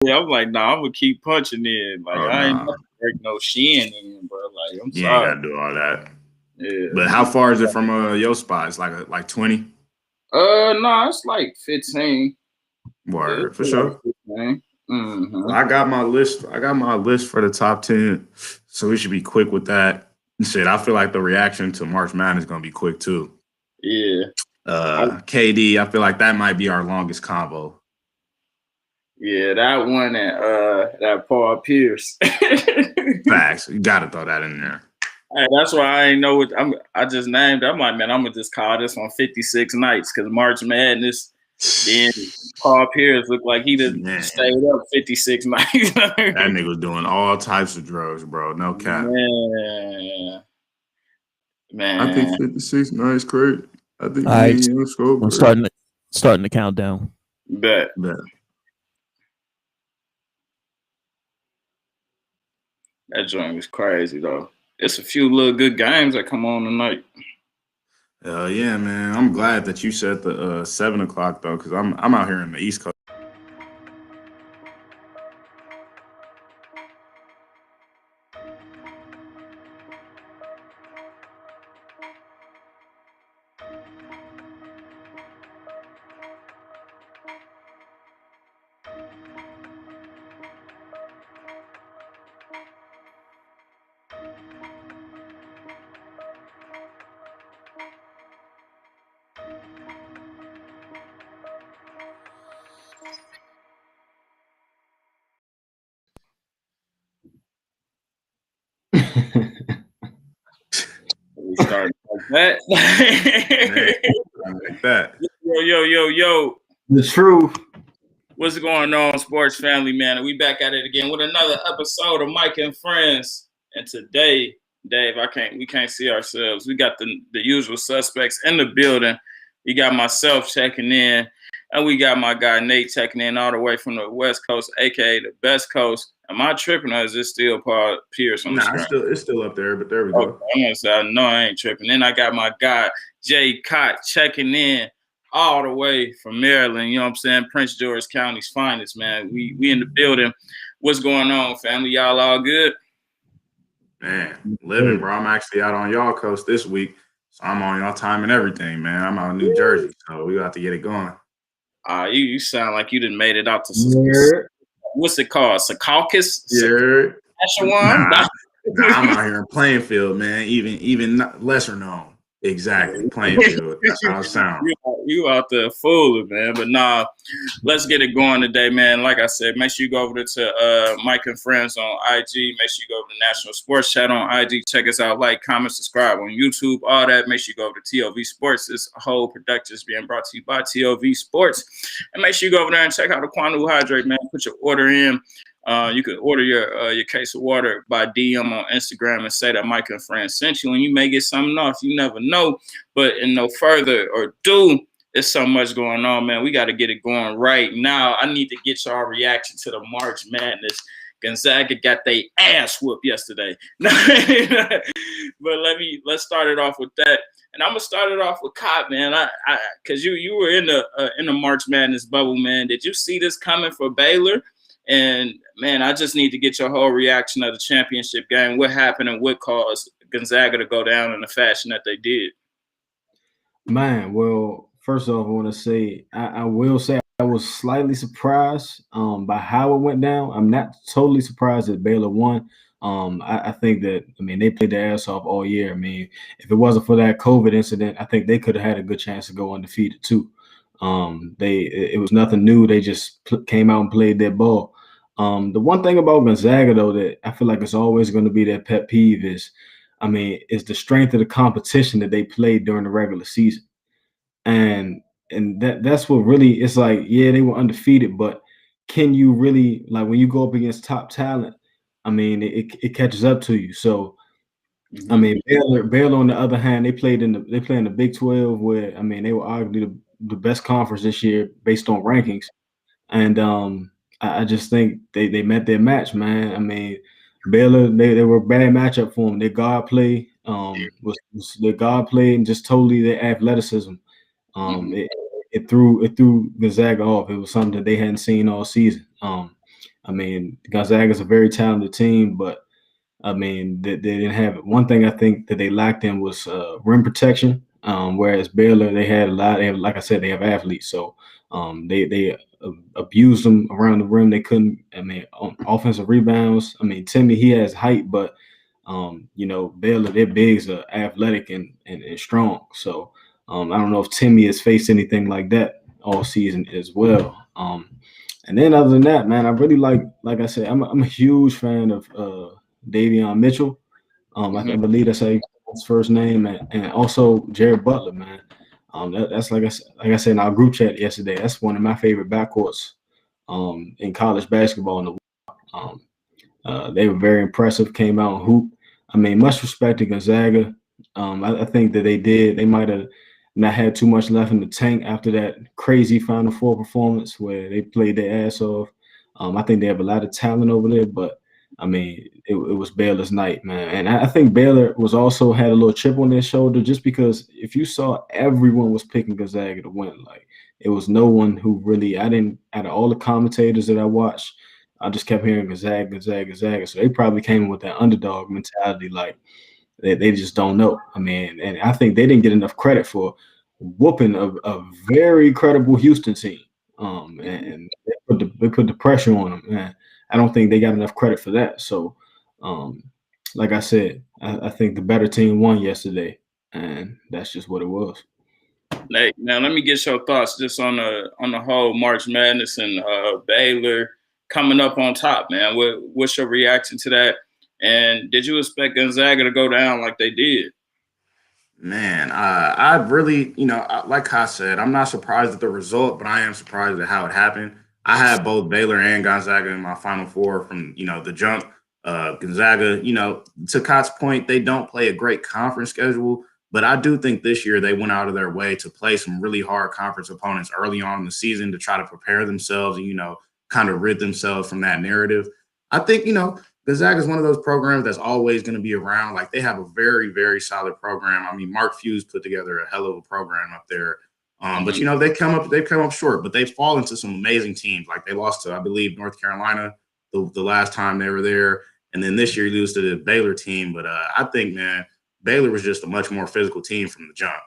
Yeah, I'm like, nah, I'm gonna keep punching in. Like, Oh I ain't nah, gonna break no shin in, bro. Like, I'm you ain't sorry. gotta do all that. Yeah. But how far is it from your spot? It's like 20. No, it's like 15. It's Word for like sure. 15. Mm-hmm. Well, I got my list. I got my list for the top 10, so we should be quick with that. Shit, I feel like the reaction to March Madness is gonna be quick too. Yeah. KD, I feel like that might be our longest combo. Yeah, that one and that Paul Pierce. Facts. You gotta throw that in there. Hey, that's why I ain't know what I just named. I'm like, man, I'm gonna just call this one 56 nights because March Madness. Then Paul Pierce looked like he done Man, stayed up 56 nights. that nigga was doing all types of drugs, bro. No cap. I think Man. 56 nights crazy. I think All right, let's go. I'm starting the countdown. Bet. That joint was crazy though. It's a few little good games that come on tonight. Yeah, man. I'm glad that you said the 7 o'clock though, because I'm out here in the East Coast. We started like that. Like that. Yo. The truth. What's going on, sports family, man? We back at it again with another episode of Micah and Friends. And today, Dave, we can't see ourselves. We got the usual suspects in the building. We got myself checking in, and we got my guy Nate checking in all the way from the West Coast, aka the best coast. Am I tripping, or is this still Paul Pierce on the screen? It's still up there, but there we go. I'm gonna say, I know I ain't tripping. Then I got my guy Jay Cott checking in all the way from Maryland. You know what I'm saying? Prince George County's finest, man. We in the building. What's going on, family? Y'all all good? Man, living, bro. I'm actually out on y'all coast this week, so I'm on y'all time and everything, man. I'm out in New Jersey, so we got to get it going. You sound like you didn't made it out to what's it called? Secaucus? Yeah. Nah, I'm out here in Plainfield, man. Even lesser known. Exactly, Plainfield. That's how it sounds. You out there fooling, man. But nah, let's get it going today, man. Like I said, make sure you go over to Mike and Friends on IG. Make sure you go over to National Sports Chat on IG. Check us out, like, comment, subscribe on YouTube, all that. Make sure you go over to TOV Sports. This whole production is being brought to you by TOV Sports. And make sure you go over there and check out the Quandu Hydrate, man. Put your order in. You can order your case of water by DM on Instagram and say that Mike and Friends sent you, and you may get something off. You never know. But in no further ado, there's so much going on, man. We got to get it going right now. I need to get y'all reaction to the March Madness. Gonzaga got their ass whooped yesterday. But let's start it off with that. And I'm gonna start it off with Cop, man. Cause you were in the March Madness bubble, man. Did you see this coming for Baylor? And man, I just need to get your whole reaction of the championship game. What happened and what caused Gonzaga to go down in the fashion that they did? Man, well, first off, I want to say I will say I was slightly surprised by how it went down. I'm not totally surprised that Baylor won. I think that, they played their ass off all year. If it wasn't for that COVID incident, I think they could have had a good chance to go undefeated too. It was nothing new. They just came out and played their ball. The one thing about Gonzaga, though, that I feel like it's always going to be their pet peeve is the strength of the competition that they played during the regular season. And that's what really, it's like, yeah, they were undefeated, but can you really, like, when you go up against top talent, it catches up to you. So, Baylor on the other hand, they play in the Big 12, where they were arguably the best conference this year based on rankings. And I just think they met their match, man. Baylor, they were a bad matchup for them. Their guard play was their guard play, and just totally their athleticism. It threw Gonzaga off. It was something that they hadn't seen all season. I mean, Gonzaga's a very talented team, but I mean, they didn't have it. One thing I think that they lacked in was rim protection. Whereas Baylor, they had a lot. They have, like I said, they have athletes, so they abused them around the rim. They couldn't. I mean, on offensive rebounds. I mean, Timmy, he has height, but you know, Baylor, their bigs are athletic and strong. So I don't know if Timmy has faced anything like that all season as well. And then other than that, man, I really like I said, I'm a huge fan of Davion Mitchell. I believe that's how his first name, and also Jared Butler, man. That's like I said in our group chat yesterday. That's one of my favorite backcourts in college basketball. They were very impressive. Came out and hoop. I mean, much respect to Gonzaga. I think that they might have not had too much left in the tank after that crazy Final Four performance where they played their ass off. I think they have a lot of talent over there, but I mean, it was Baylor's night, man. And I think Baylor was also had a little chip on their shoulder just because if you saw everyone was picking Gonzaga to win, like it was no one who really, out of all the commentators that I watched, I just kept hearing Gonzaga, Gonzaga, Gonzaga. So they probably came with that underdog mentality, like they just don't know. I mean, and I think they didn't get enough credit for whooping a very credible Houston team. And they put the pressure on them, man. I don't think they got enough credit for that. So, like I said, I think the better team won yesterday, and that's just what it was. Hey, now let me get your thoughts just on the whole March Madness and Baylor coming up on top, man. What's your reaction to that? And did you expect Gonzaga to go down like they did? Man, I really, like I said, I'm not surprised at the result, but I am surprised at how it happened. I had both Baylor and Gonzaga in my Final Four from, the jump. Gonzaga, to Kott's point, they don't play a great conference schedule, but I do think this year they went out of their way to play some really hard conference opponents early on in the season to try to prepare themselves and, kind of rid themselves from that narrative. I think, Gonzaga is one of those programs that's always going to be around. Like they have a very, very solid program. I mean, Mark Hughes put together a hell of a program up there. But they've come up short, but they've fallen to some amazing teams. Like they lost to, I believe, North Carolina the last time they were there. And then this year you lose to the Baylor team. But I think, man, Baylor was just a much more physical team from the jump.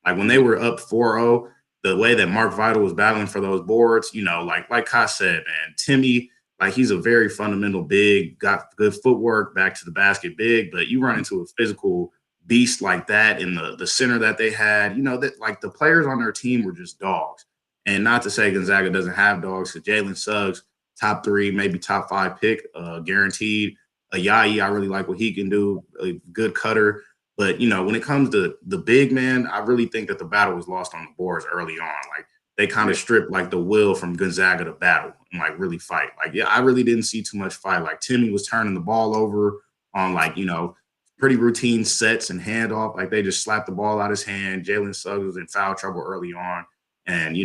Like when they were up 4-0, the way that Mark Vital was battling for those boards, like Kai said, man, Timmy, like he's a very fundamental big, got good footwork, back to the basket big, but you run into a physical beast like that in the center that they had, that like the players on their team were just dogs. And not to say Gonzaga doesn't have dogs, because Jalen Suggs, top 3, maybe top 5 pick, guaranteed. Ayayi, I really like what he can do, a good cutter. But, when it comes to the big man, I really think that the battle was lost on the boards early on. Like they kind of stripped like the will from Gonzaga to battle and like really fight. Like, yeah, I really didn't see too much fight. Like Timmy was turning the ball over on like, pretty routine sets and handoff. Like they just slapped the ball out of his hand. Jalen Suggs was in foul trouble early on. And,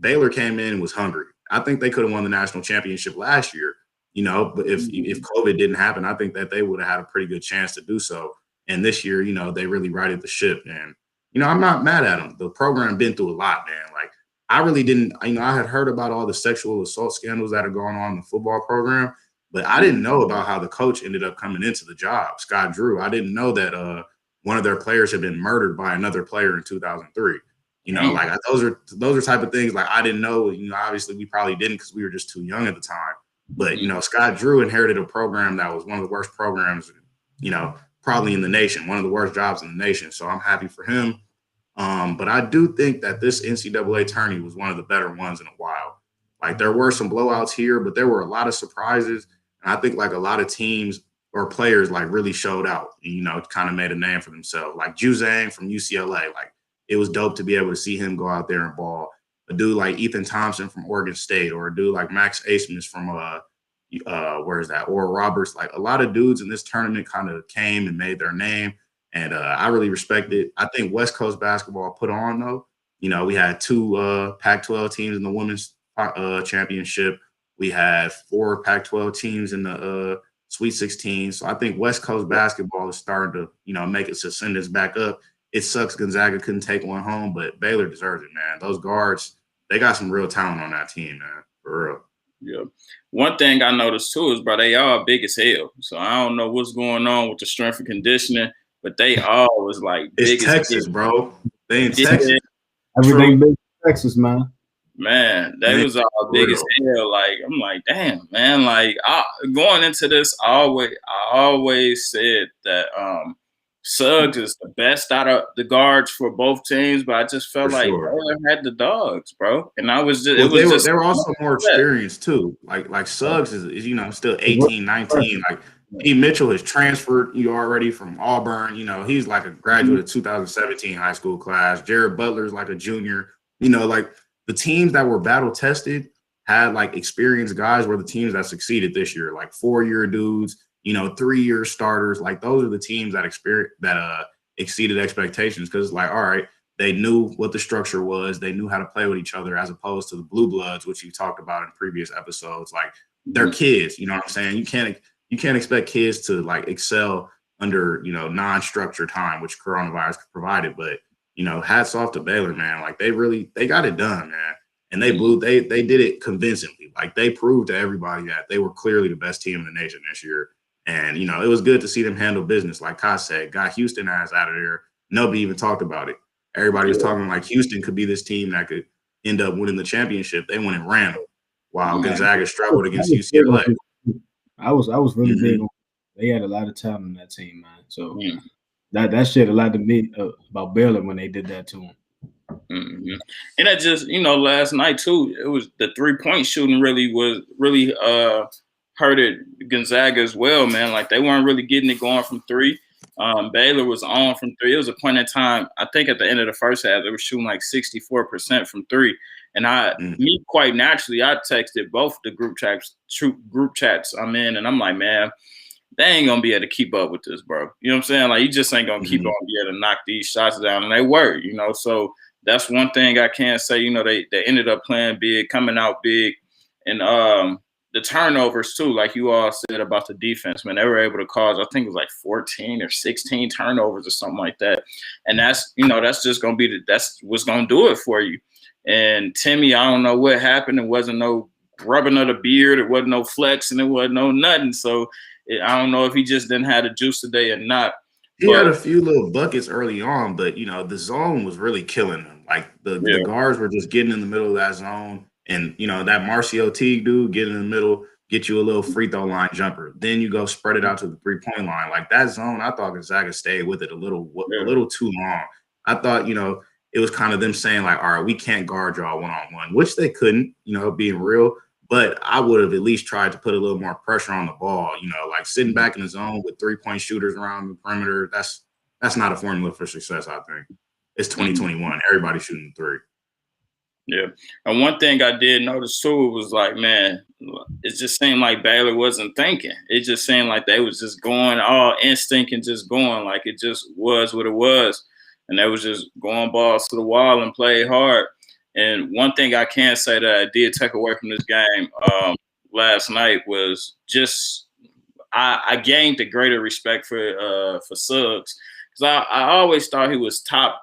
Baylor came in and was hungry. I think they could have won the national championship last year, but if COVID didn't happen, I think that they would have had a pretty good chance to do so. And this year, they really righted the ship. And, I'm not mad at them. The program been through a lot, man. Like, I really didn't, I had heard about all the sexual assault scandals that are going on in the football program, but I didn't know about how the coach ended up coming into the job, Scott Drew. I didn't know that one of their players had been murdered by another player in 2003. Like those are type of things like I didn't know. Obviously we probably didn't because we were just too young at the time. But Scott Drew inherited a program that was one of the worst programs, probably in the nation, one of the worst jobs in the nation. So I'm happy for him. But I do think that this NCAA tourney was one of the better ones in a while. Like there were some blowouts here, but there were a lot of surprises. And I think like a lot of teams or players like really showed out, and, kind of made a name for themselves. Like Juzang from UCLA, like it was dope to be able to see him go out there and ball. A dude like Ethan Thompson from Oregon State, or a dude like Max Acemus from Oral Roberts. Like a lot of dudes in this tournament kind of came and made their name. And I really respect it. I think West Coast basketball put on, though. We had 2 Pac-12 teams in the women's championship. We had 4 Pac-12 teams in the Sweet 16. So I think West Coast basketball is starting to, make its ascendance back up. It sucks Gonzaga couldn't take one home, but Baylor deserves it, man. Those guards, they got some real talent on that team, man, for real. Yeah. One thing I noticed too is, bro, they all big as hell. So I don't know what's going on with the strength and conditioning, but they all was like It's big as Texas, hell. bro. They in Yeah, Texas. true. Everything big in Texas, man. Man, they Man, was all for big as real. hell. Like I'm like, damn, man. Like going into this, I always said that Suggs is the best out of the guards for both teams, but I just For felt like sure. Baylor had the dogs, bro. And I was just, it Well, was just they were also more that. experienced too. Like Suggs is still 18, 19. Like E. Mitchell has transferred already from Auburn. He's like a graduate of 2017 high school class. Jared Butler's like a junior. Like the teams that were battle tested had like experienced guys were the teams that succeeded this year, like 4-year dudes, 3-year starters. Like those are the teams that exceeded expectations because like, all right, they knew what the structure was. They knew how to play with each other as opposed to the blue bloods, which you talked about in previous episodes. Like they're kids, you know what I'm saying? You can't expect kids to like excel under, non-structured time, which coronavirus provided. But, hats off to Baylor, man. Like they got it done, man. And they did it convincingly. Like they proved to everybody that they were clearly the best team in the nation this year. And, it was good to see them handle business. Like Kai said, got Houston ass out of there. Nobody even talked about it. Everybody was talking like Houston could be this team that could end up winning the championship. They went and ran them while Gonzaga struggled against UCLA. I was really big Mm-hmm. on. They had a lot of talent on that team, man. So Mm. that shit a lot to me about Baylor when they did that to him. Mm-hmm. And that just, last night too, it was the 3-point shooting really hurted Gonzaga as well, man. Like they weren't really getting it going from three. Baylor was on from three. It was a point in time, I think at the end of the first half, they were shooting like 64% from three. And me quite naturally, I texted both the group chats I'm in, and I'm like, man, they ain't gonna be able to keep up with this, bro. You know what I'm saying? Like you just ain't gonna keep on be able to knock these shots down, and they were, So that's one thing I can say. They ended up playing big, coming out big, and the turnovers too, like you all said about the defense, man, they were able to cause, I think it was like 14 or 16 turnovers or something like that, and that's just gonna be that's what's gonna do it for you. And Timmy, I don't know what happened. It wasn't no rubbing of the beard. It wasn't no flexing. It wasn't no nothing. So I don't know if he just didn't have the juice today or not. He had a few little buckets early on, but the zone was really killing them. Like the guards were just getting in the middle of that zone, and that Marcio Teague dude get in the middle, get you a little free throw line jumper. Then you go spread it out to the 3-point line. Like that zone, I thought Gonzaga stayed with it a little too long. I thought it was kind of them saying like, all right, we can't guard y'all one-on-one, which they couldn't. Being real. But I would have at least tried to put a little more pressure on the ball, like sitting back in the zone with 3-point shooters around the perimeter. That's not a formula for success, I think. It's 2021. Everybody's shooting the three. Yeah. And one thing I did notice too was like, man, it just seemed like Baylor wasn't thinking. It just seemed like they was just going all instinct and just going, like it just was what it was. And they was just going balls to the wall and play hard. And one thing I can say that I did take away from this game last night was just I gained a greater respect for Suggs, because I always thought he was top.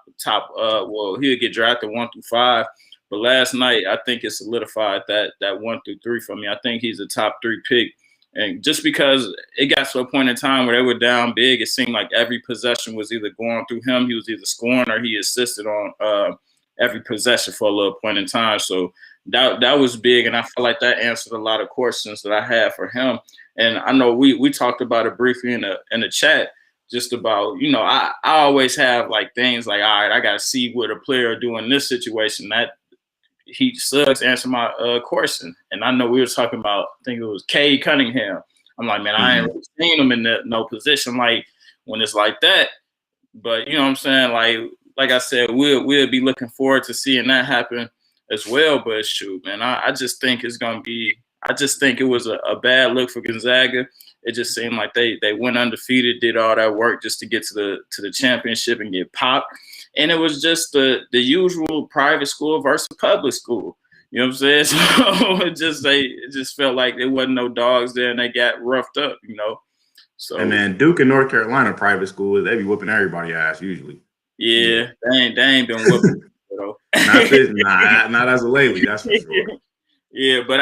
Well, he would get drafted 1 through 5, but last night I think it solidified that 1 through 3 for me. I think he's a top 3 pick. And just because it got to a point in time where they were down big, it seemed like every possession was either going through him. He was either scoring or he assisted on every possession for a little point in time. So that was big, and I feel like that answered a lot of questions that I had for him. And I know we talked about it briefly in the chat, just about, I always have like things like, all right, I got to see what a player do in this situation. That he Suggs answered my question, and I know we were talking about, I think it was Cade Cunningham. I'm like, man, I ain't really seen him in no position like when it's like that. But you know what I'm saying, like I said, we'll be looking forward to seeing that happen as well. But shoot, man, I just think it's gonna be. I just think it was a bad look for Gonzaga. It just seemed like they went undefeated, did all that work just to get to the championship and get popped. And it was just the usual private school versus public school. You know what I'm saying? So it just felt like there wasn't no dogs there, and they got roughed up. So. And man, Duke and North Carolina private schools, they be whooping everybody ass usually. Yeah, they ain't been whooping. Not as a lately, that's for sure. Yeah, but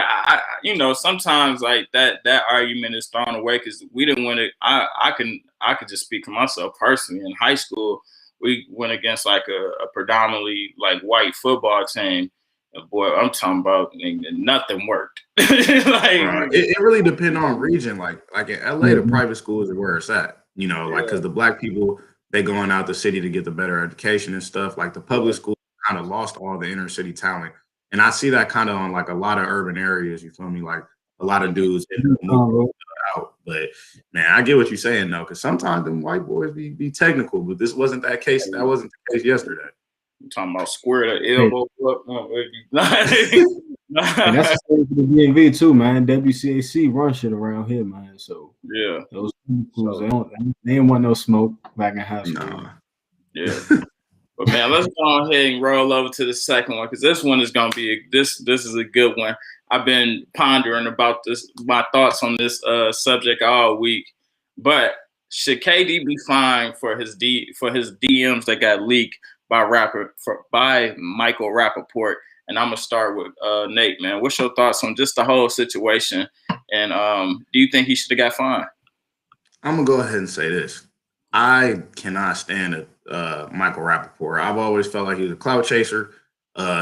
you know, sometimes like that argument is thrown away because we didn't win it. I could just speak for myself personally. In high school, we went against like a predominantly like white football team. And boy, I'm talking about nothing worked. Like it really depends on region. Like in LA, the private schools are where it's at. You know, like because the black people they going out the city to get the better education and stuff. Like the public school kind of lost all the inner city talent. And I see that kind of on like a lot of urban areas, you feel me? Like a lot of dudes move out. But man, I get what you're saying though, because sometimes them white boys be technical, but this wasn't that case. That wasn't the case yesterday. I'm talking about square the elbow. And that's the same for the DMV too, man. WCAC run shit around here, man. So yeah, those schools, they didn't want no smoke back in high school. Nah. Yeah. But man, let's go ahead and roll over to the second one because this one is gonna be this is a good one. I've been pondering about this, my thoughts on this subject all week. But should KD be fined for his DMs that got leaked by Michael Rappaport? And I'm gonna start with Nate, man. What's your thoughts on just the whole situation? And do you think he should have got fined? I'm gonna go ahead and say this. I cannot stand Michael Rappaport. I've always felt like he was a clout chaser.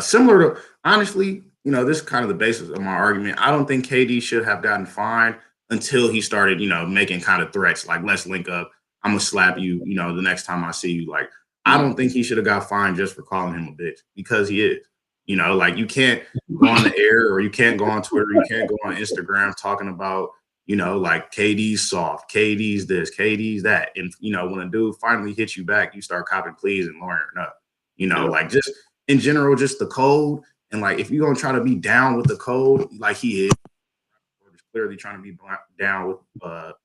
Similar to, honestly, you know, this is kind of the basis of my argument. I don't think KD should have gotten fined until he started, you know, making kind of threats like, let's link up. I'm gonna slap you, you know, the next time I see you. Like, I don't think he should have got fined just for calling him a bitch because he is. You know, like you can't go on the air or you can't go on Twitter, you can't go on Instagram talking about, you know, like KD's soft, KD's this, KD's that. And, you know, when a dude finally hits you back, you start copping pleas and lawyering up. You know, like just in general, just the code. And like if you're going to try to be down with the code, like he is, or just clearly trying to be down with,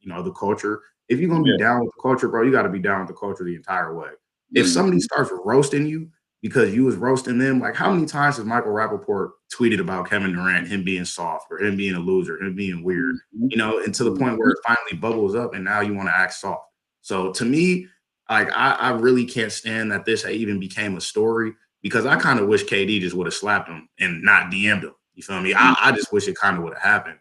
you know, the culture. If you're going to be down with the culture, bro, you got to be down with the culture the entire way. If somebody starts roasting you, because you was roasting them, like how many times has Michael Rappaport tweeted about Kevin Durant, him being soft or him being a loser, him being weird, you know, and to the point where it finally bubbles up and now you want to act soft. So to me, like I really can't stand that this even became a story because I kind of wish KD just would have slapped him and not DM'd him. You feel me? I just wish it kind of would have happened.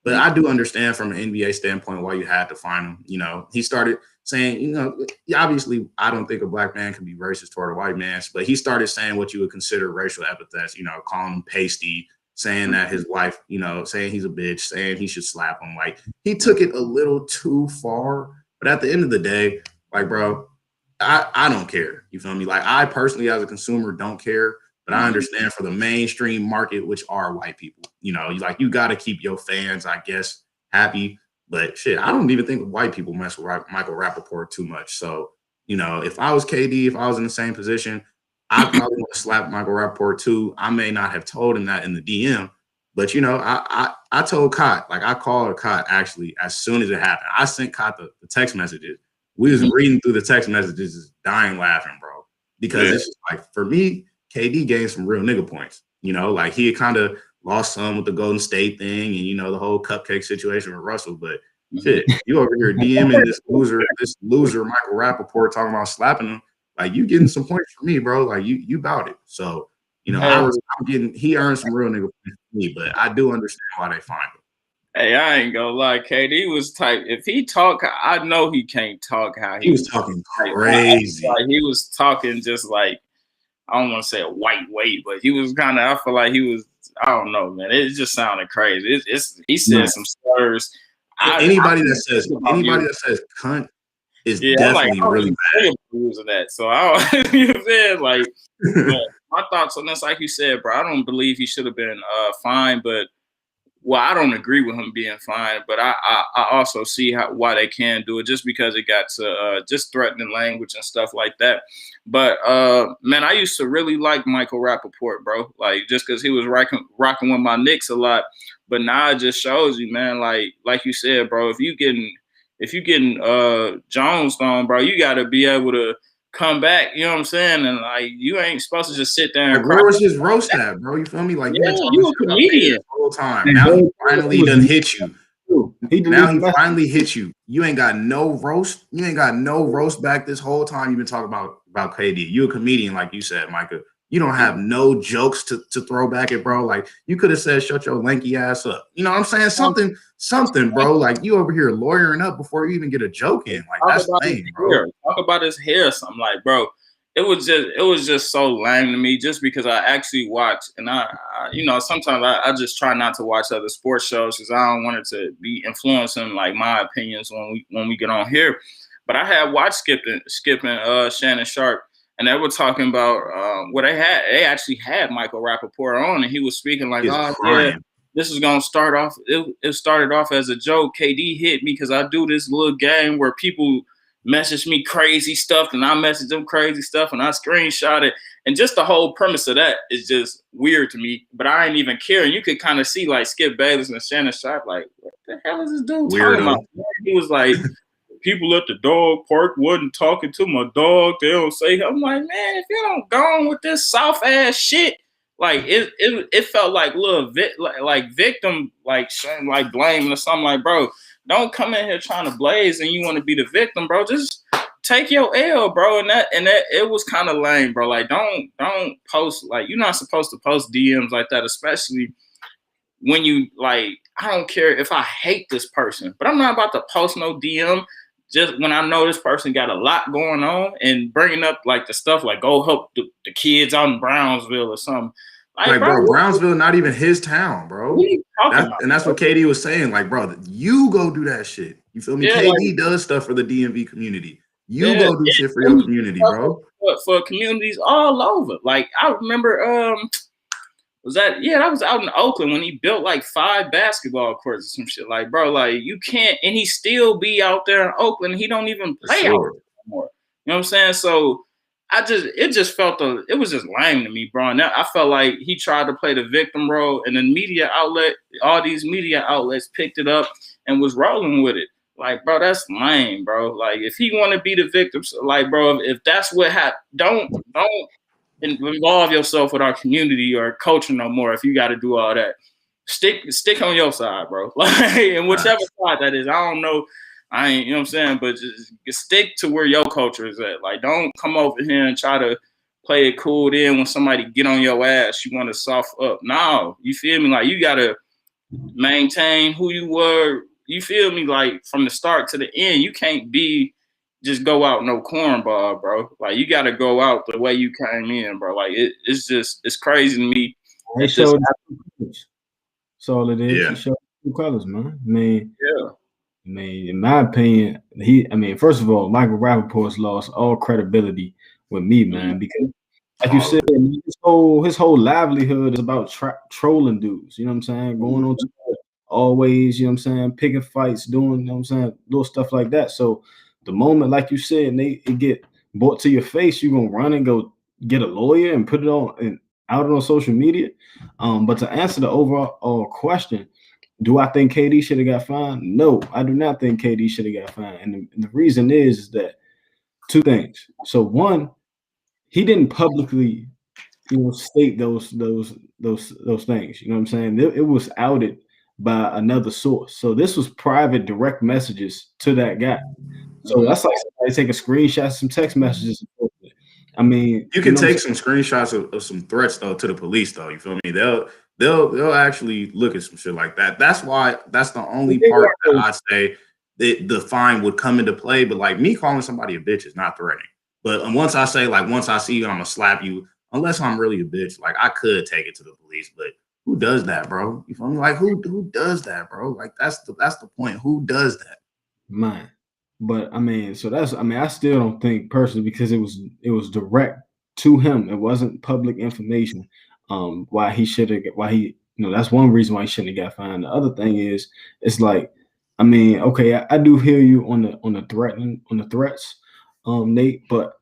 But I do understand from an NBA standpoint why you had to fine him. You know, he started saying, you know, obviously I don't think a black man can be racist toward a white man, but he started saying what you would consider racial epithets, you know, calling him pasty, saying that his wife, you know, saying he's a bitch, saying he should slap him. Like he took it a little too far. But at the end of the day, like, bro, I don't care. You feel me? Like I personally as a consumer don't care. But I understand for the mainstream market, which are white people, you know, like you got to keep your fans, I guess, happy. But shit, I don't even think white people mess with Michael Rappaport too much. So, you know, if I was KD, if I was in the same position, I'd probably want to slap Michael Rappaport too. I may not have told him that in the DM, but you know, I told Cott, like I called Cott actually as soon as it happened. I sent Cott the text messages. We was reading through the text messages, just dying laughing, bro. Because it's just like for me, KD gained some real nigga points. You know, like he had kind of lost some with the Golden State thing and, you know, the whole cupcake situation with Russell. But shit, you over here DMing this loser Michael Rappaport talking about slapping him. Like you getting some points for me, bro. Like you bout it. So, you know, he earned some real nigga points for me, but I do understand why they fined him. Hey, I ain't gonna lie, KD was type. If he talk, I know he can't talk how he was talking crazy. Like he was talking just like, I don't want to say a white weight, but he was kind of, I feel like he was, I don't know, man. It just sounded crazy. He said some slurs. Anybody that says cunt is definitely like, really bad. Using that. So I don't, you know what I'm saying? Like, my thoughts on this, like you said, bro, I don't believe he should have been fined, but well, I don't agree with him being fined, but I also see why they can do it just because it got to just threatening language and stuff like that. But man, I used to really like Michael Rappaport, bro. Like just because he was rocking with my Knicks a lot. But now it just shows you, man. Like you said, bro, if you getting Jones on, bro, you got to be able to come back, you know what I'm saying? And like you ain't supposed to just sit there and where was his roast at, bro? You feel me? Like you a comedian the whole time. Now he finally done hit you. Now he finally hit you. You ain't got no roast. You ain't got no roast back this whole time you've been talking about KD. You a comedian, like you said, Micah. You don't have no jokes to throw back at, bro. Like, you could have said, shut your lanky ass up. You know what I'm saying? Something, bro. Like, you over here lawyering up before you even get a joke in. Like, that's lame, bro. Talk about his hair or something. Like, bro, it was just so lame to me just because I actually watched, and I you know, sometimes I just try not to watch other sports shows because I don't want it to be influencing like my opinions when we get on here. But I had watched skipping Shannon Sharp, and they were talking about they actually had Michael Rappaport on, and he was speaking like, yeah, this is gonna start off. It started off as a joke. KD hit me because I do this little game where people message me crazy stuff and I message them crazy stuff and I screenshot it. And just the whole premise of that is just weird to me. But I ain't even care. And you could kind of see like Skip Bayless and Shannon Sharp, like, what the hell is this dude talking about? He was like, people at the dog park wasn't talking to my dog. They don't say, I'm like, man, if you don't go on with this soft ass shit, like it felt like little victim, like blaming or something. Like, bro, don't come in here trying to blaze and you want to be the victim, bro. Just take your L, bro. And that it was kind of lame, bro. Like, don't post, like, you're not supposed to post DMs like that, especially when you, like, I don't care if I hate this person, but I'm not about to post no DM just when I know this person got a lot going on and bringing up like the stuff like go help the kids out in Brownsville or something. Like, bro, Brownsville not even his town, bro. And that's what KD was saying. Like, bro, you go do that shit. You feel me? Yeah, KD does stuff for the DMV community. You go do shit for your community, bro. For communities all over. Like, I remember that was out in Oakland when he built like 5 basketball courts or some shit. Like, bro, like, you can't, and he still be out there in Oakland. He don't even play out there anymore. You know what I'm saying? So it was just lame to me, bro. And I felt like he tried to play the victim role, and the all these media outlets picked it up and was rolling with it. Like, bro, that's lame, bro. Like, if he want to be the victim, like, bro, if that's what happened, don't involve yourself with our community or culture no more. If you got to do all that, stick on your side, bro. Like, and whichever side that is, I don't know. I ain't, you know what I'm saying? But just stick to where your culture is at. Like, don't come over here and try to play it cool then when somebody get on your ass, you want to soft up. No, you feel me? Like, you got to maintain who you were. You feel me? Like, from the start to the end, you can't just go out no cornball, bro. Like, you got to go out the way you came in, bro. Like, it's crazy to me. That's all it is. Yeah. He showed 2 colors, man. I mean, yeah. I mean, in my opinion, first of all, Michael Rappaport's lost all credibility with me, man, because like you said, his whole livelihood is about trolling dudes. You know what I'm saying? Going on Twitter, always, you know what I'm saying, picking fights, doing, you know what I'm saying, little stuff like that. So the moment, like you said, it get brought to your face, you're gonna run and go get a lawyer and put it on and out on social media. But to answer the overall question, do I think KD should have got fined? No, I do not think KD should have got fined. And the reason is that 2 things. So one, he didn't publicly, state those things. You know what I'm saying? It was outed by another source. So this was private direct messages to that guy. So that's like somebody taking screenshots of some text messages. I mean, you can take some screenshots of some threats though to the police though. You feel me? They'll actually look at some shit like that. That's the only part that I say that the fine would come into play. But like me calling somebody a bitch is not threatening. But once I see you, I'm gonna slap you. Unless I'm really a bitch, like I could take it to the police. But who does that, bro? You feel me? Like who does that, bro? Like that's the point. Who does that? Man. But I still don't think personally, because it was direct to him. It wasn't public information. That's one reason why he shouldn't have got fined. The other thing is, it's like, okay, I do hear you on the threats, Nate. But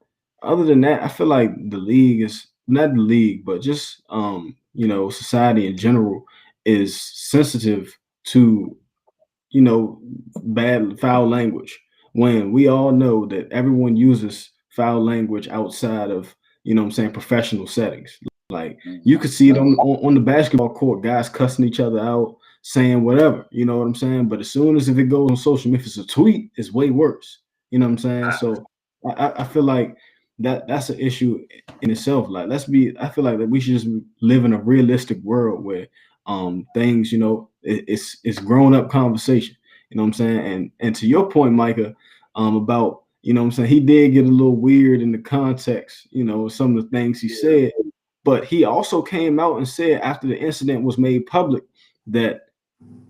other than that, I feel like the league is not the league, but just society in general is sensitive to bad foul language. When we all know that everyone uses foul language outside of, professional settings. Like you could see it on the basketball court, guys cussing each other out, saying whatever, you know what I'm saying? But as soon as if it goes on social media, if it's a tweet, it's way worse. You know what I'm saying? So I feel like that's an issue in itself. Like, I feel like that we should just live in a realistic world where things, it's grown up conversation. You know what I'm saying? And to your point, Micah, about, what I'm saying, he did get a little weird in the context, some of the things he said, but he also came out and said after the incident was made public that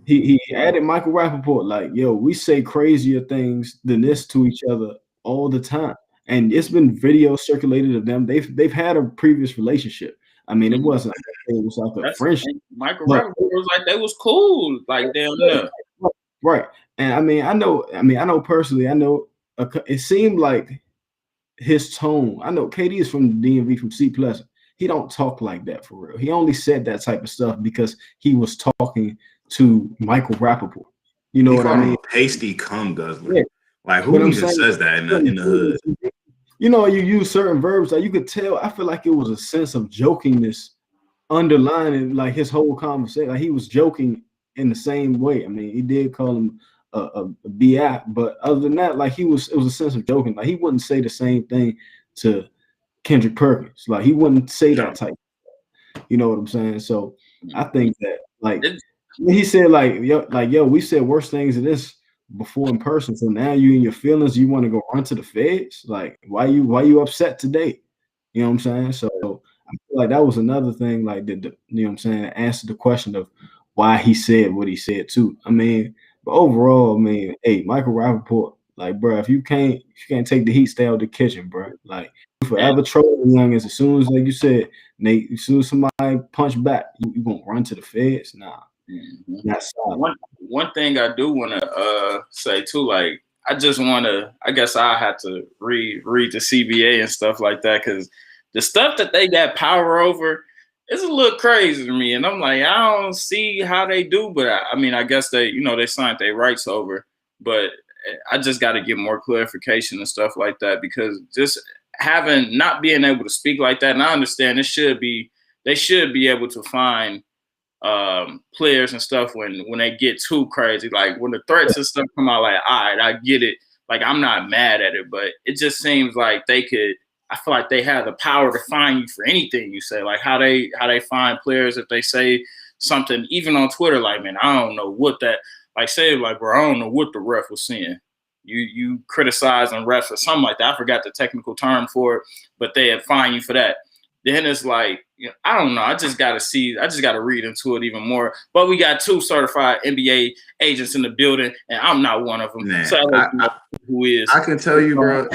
he added Michael Rappaport, like, yo, we say crazier things than this to each other all the time. And it's been video circulated of them. They've had a previous relationship. I mean, it wasn't, it was like a friendship. Michael Rappaport was like, they was cool, like down there. Right. And I know personally, it seemed like his tone. I know KD is from the DMV, from C Pleasant. He don't talk like that for real. He only said that type of stuff because he was talking to Michael Rappaport. You know what I mean? Pasty cum guzzler. Yeah. Like, who even says that in the hood? You use certain verbs that you could tell. I feel like it was a sense of jokingness underlining like his whole conversation. Like, he was joking in the same way. I mean, he did call him a BI, but other than that, like, it was a sense of joking. Like, he wouldn't say the same thing to Kendrick Perkins. Like, he wouldn't say that type of stuff. You know what I'm saying? So I think that, like, he said, yo, we said worse things than this before in person. So now you in your feelings, you want to go run to the feds? Like, why you upset today? You know what I'm saying? So I feel like that was another thing, like, you know what I'm saying, answered the question of why he said what he said too. I mean, but overall, I mean, hey, Michael Rappaport, like, bro, if you can't take the heat, stay out the kitchen, bro. Like, you forever trolling youngins. As soon as, like you said, Nate, as soon as somebody punch back, you gonna run to the feds? Nah. That's one thing I do want to say too, like, I guess I had to read the CBA and stuff like that, because the stuff that they got power over is a little crazy to me, and I'm like, I don't see how they do, but I mean, I guess they signed their rights over, but I just got to get more clarification and stuff like that, because just not being able to speak like that, and I understand they should be able to find players and stuff when they get too crazy, like when the threats and stuff come out, like, all right, I get it, like, I'm not mad at it, but it just seems like I feel like they have the power to fine you for anything you say, like how they find players if they say something, even on Twitter, like, man, I don't know what that, like, say, like, bro, I don't know what the ref was saying. You criticizing refs or something like that. I forgot the technical term for it, but they had fined you for that. Then it's like, I don't know. I just got to read into it even more. But we got 2 certified NBA agents in the building, and I'm not one of them. Man, so who is. I can tell you, bro,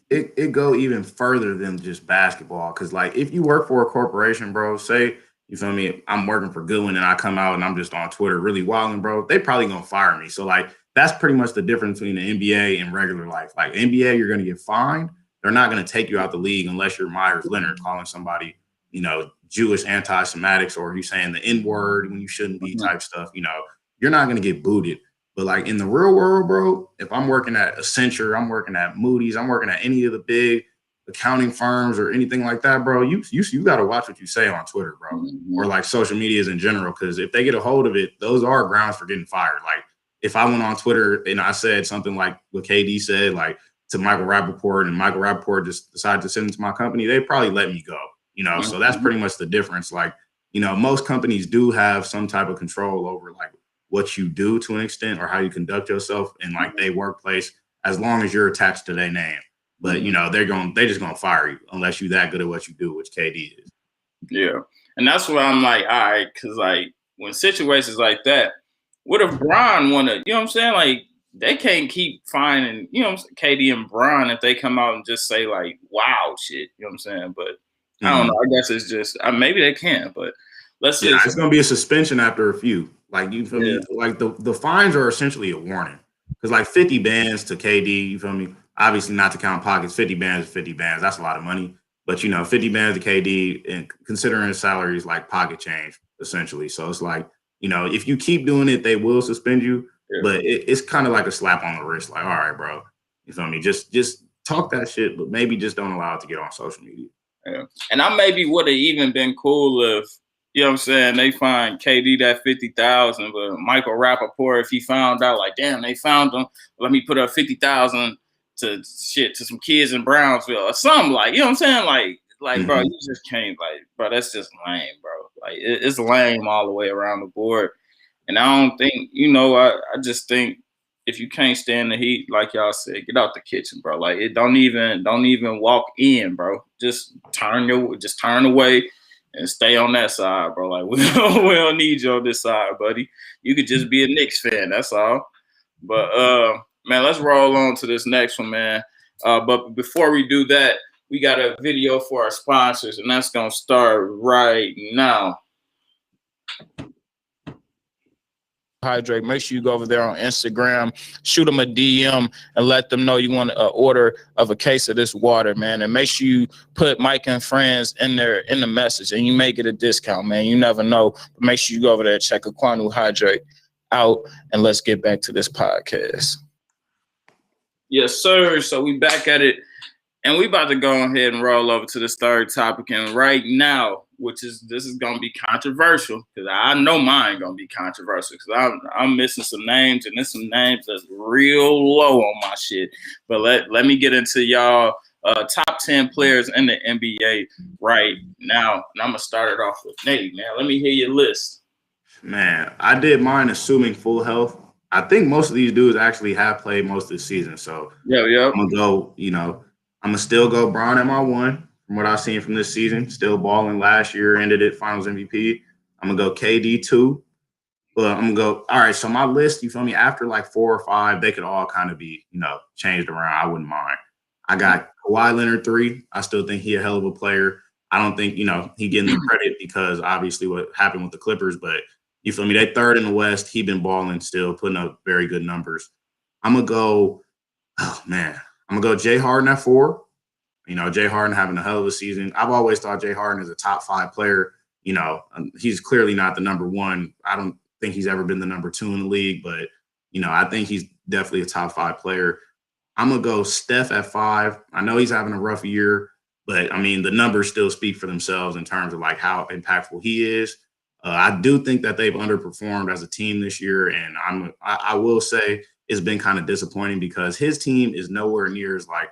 it go even further than just basketball. Because, like, if you work for a corporation, bro, say, you feel me, I'm working for Goodwin and I come out and I'm just on Twitter really wilding, bro, they probably going to fire me. So, like, that's pretty much the difference between the NBA and regular life. Like, NBA, you're going to get fined. They're not going to take you out the league unless you're Myers Leonard calling somebody, Jewish anti-Semitics, or you saying the N-word when you shouldn't be type stuff. You're not going to get booted. But, like, in the real world, bro, if I'm working at Accenture, I'm working at Moody's, I'm working at any of the big accounting firms or anything like that, bro, you got to watch what you say on Twitter, bro, or like social medias in general, because if they get a hold of it, those are grounds for getting fired. Like, if I went on Twitter and I said something like what KD said, like, to Michael Rappaport, and Michael Rappaport just decided to send it to my company, they'd probably let me go, So that's pretty much the difference. Like, most companies do have some type of control over, like, what you do to an extent, or how you conduct yourself in, like, their workplace, as long as you're attached to their name. But, they just going to fire you unless you're that good at what you do, which KD is. Yeah. And that's why I'm like, all right, because, like, when situations like that, what if Bron want to, you know what I'm saying? Like, they can't keep finding, KD and Bron if they come out and just say, like, wow shit, you know what I'm saying? But I don't know. I guess it's just, maybe they can, but let's see. It's going to be a suspension after a few. Like, you feel me? Like, the fines are essentially a warning. Because, like, 50 bands to KD, you feel me? Obviously, not to count pockets, 50 bands is 50 bands. That's a lot of money. But, 50 bands to KD, and considering his salary is like pocket change, essentially. So it's like, if you keep doing it, they will suspend you. Yeah. But it's kind of like a slap on the wrist. Like, all right, bro, you feel me? Just talk that shit, but maybe just don't allow it to get on social media. Yeah. And I maybe would have even been cool if, you know what I'm saying, they find KD that 50,000, but Michael Rappaport, if he found out, like, damn, they found him, let me put up 50,000 to some kids in Brownsville or something, like, you know what I'm saying? Like, bro, you just can't, like, bro, that's just lame, bro. Like, it's lame all the way around the board. And I don't think, I just think if you can't stand the heat, like y'all said, get out the kitchen, bro. Like, it don't even walk in, bro. Just turn away and stay on that side, bro. Like, we don't need you on this side, buddy. You could just be a Knicks fan, that's all. But man, let's roll on to this next one, man. But before we do that, we got a video for our sponsors, and that's gonna start right now. Hydrate. Make sure you go over there on Instagram, shoot them a DM, and let them know you want an order of a case of this water, man. And make sure you put Micah and Friends in there in the message, and you may get a discount, man. You never know. But make sure you go over there and check Aquanu Hydrate out, and let's get back to this podcast. Yes, sir. So we back at it, and we about to go ahead and roll over to this third topic. And right now, this is gonna be controversial, because I know mine gonna be controversial, because I'm missing some names, and there's some names that's real low on my shit. But let me get into y'all top 10 players in the NBA right now, and I'm gonna start it off with Nate, man. Let me hear your list. Man, I did mine assuming full health. I think most of these dudes actually have played most of the season, so yeah. I'm gonna go. I'm gonna still go Bron at my one. From what I've seen from this season, still balling last year, ended it Finals MVP. I'm gonna go KD 2. But I'm gonna go. All right, so my list, you feel me? After like 4 or 5, they could all kind of be, changed around. I wouldn't mind. I got Kawhi Leonard 3. I still think he a hell of a player. I don't think he getting the credit because obviously what happened with the Clippers, but you feel me? They third in the West. He been balling still, putting up very good numbers. I'm gonna go. Oh man, I'm gonna go Jay Harden at 4. Jay Harden having a hell of a season. I've always thought Jay Harden is a top 5 player. He's clearly not the number 1. I don't think he's ever been the number 2 in the league, but, I think he's definitely a top 5 player. I'm going to go Steph at 5. I know he's having a rough year, but, the numbers still speak for themselves in terms of, like, how impactful he is. I do think that they've underperformed as a team this year, and I will say it's been kind of disappointing because his team is nowhere near as, like,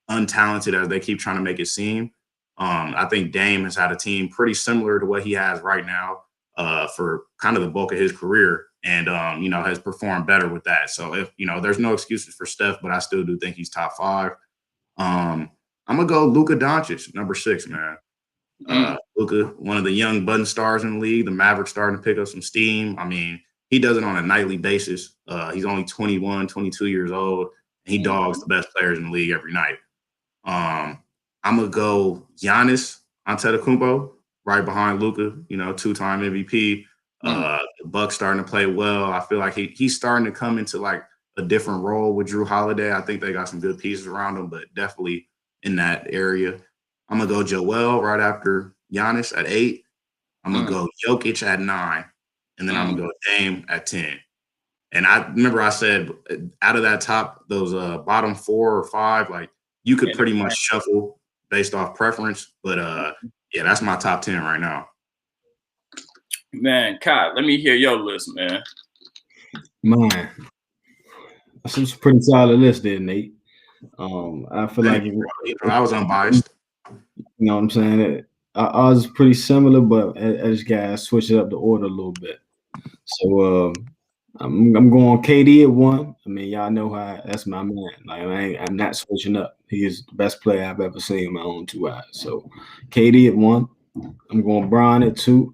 untalented as they keep trying to make it seem. I think Dame has had a team pretty similar to what he has right now for kind of the bulk of his career, and has performed better with that. So if there's no excuses for Steph, but I still do think he's top 5. I'm gonna go Luka Doncic, number 6, man. Luka, one of the young budding stars in the league. The Mavericks starting to pick up some steam. He does it on a nightly basis. He's only 21, 22 years old. And he dogs the best players in the league every night. I'm gonna go Giannis Antetokounmpo right behind Luka. 2-time MVP. The Bucks starting to play well. I feel like he's starting to come into like a different role with Drew Holiday. I think they got some good pieces around him, but definitely in that area. I'm gonna go Joel right after Giannis at 8. I'm gonna go Jokic at 9, and then I'm gonna go Dame at 10. And I remember I said out of that those bottom 4 or 5, like you could pretty much shuffle based off preference. But yeah, that's my top 10 right now. Man, Kai, let me hear your list, man. Mine. That's a pretty solid list there, Nate. I feel like I was unbiased. You know what I'm saying? Ours is pretty similar, but I just gotta switch it up the order a little bit. So I'm going KD at 1. Y'all know that's my man. Like I'm not switching up. He is the best player I've ever seen in my own 2 eyes. So KD at 1. I'm going Bron at 2.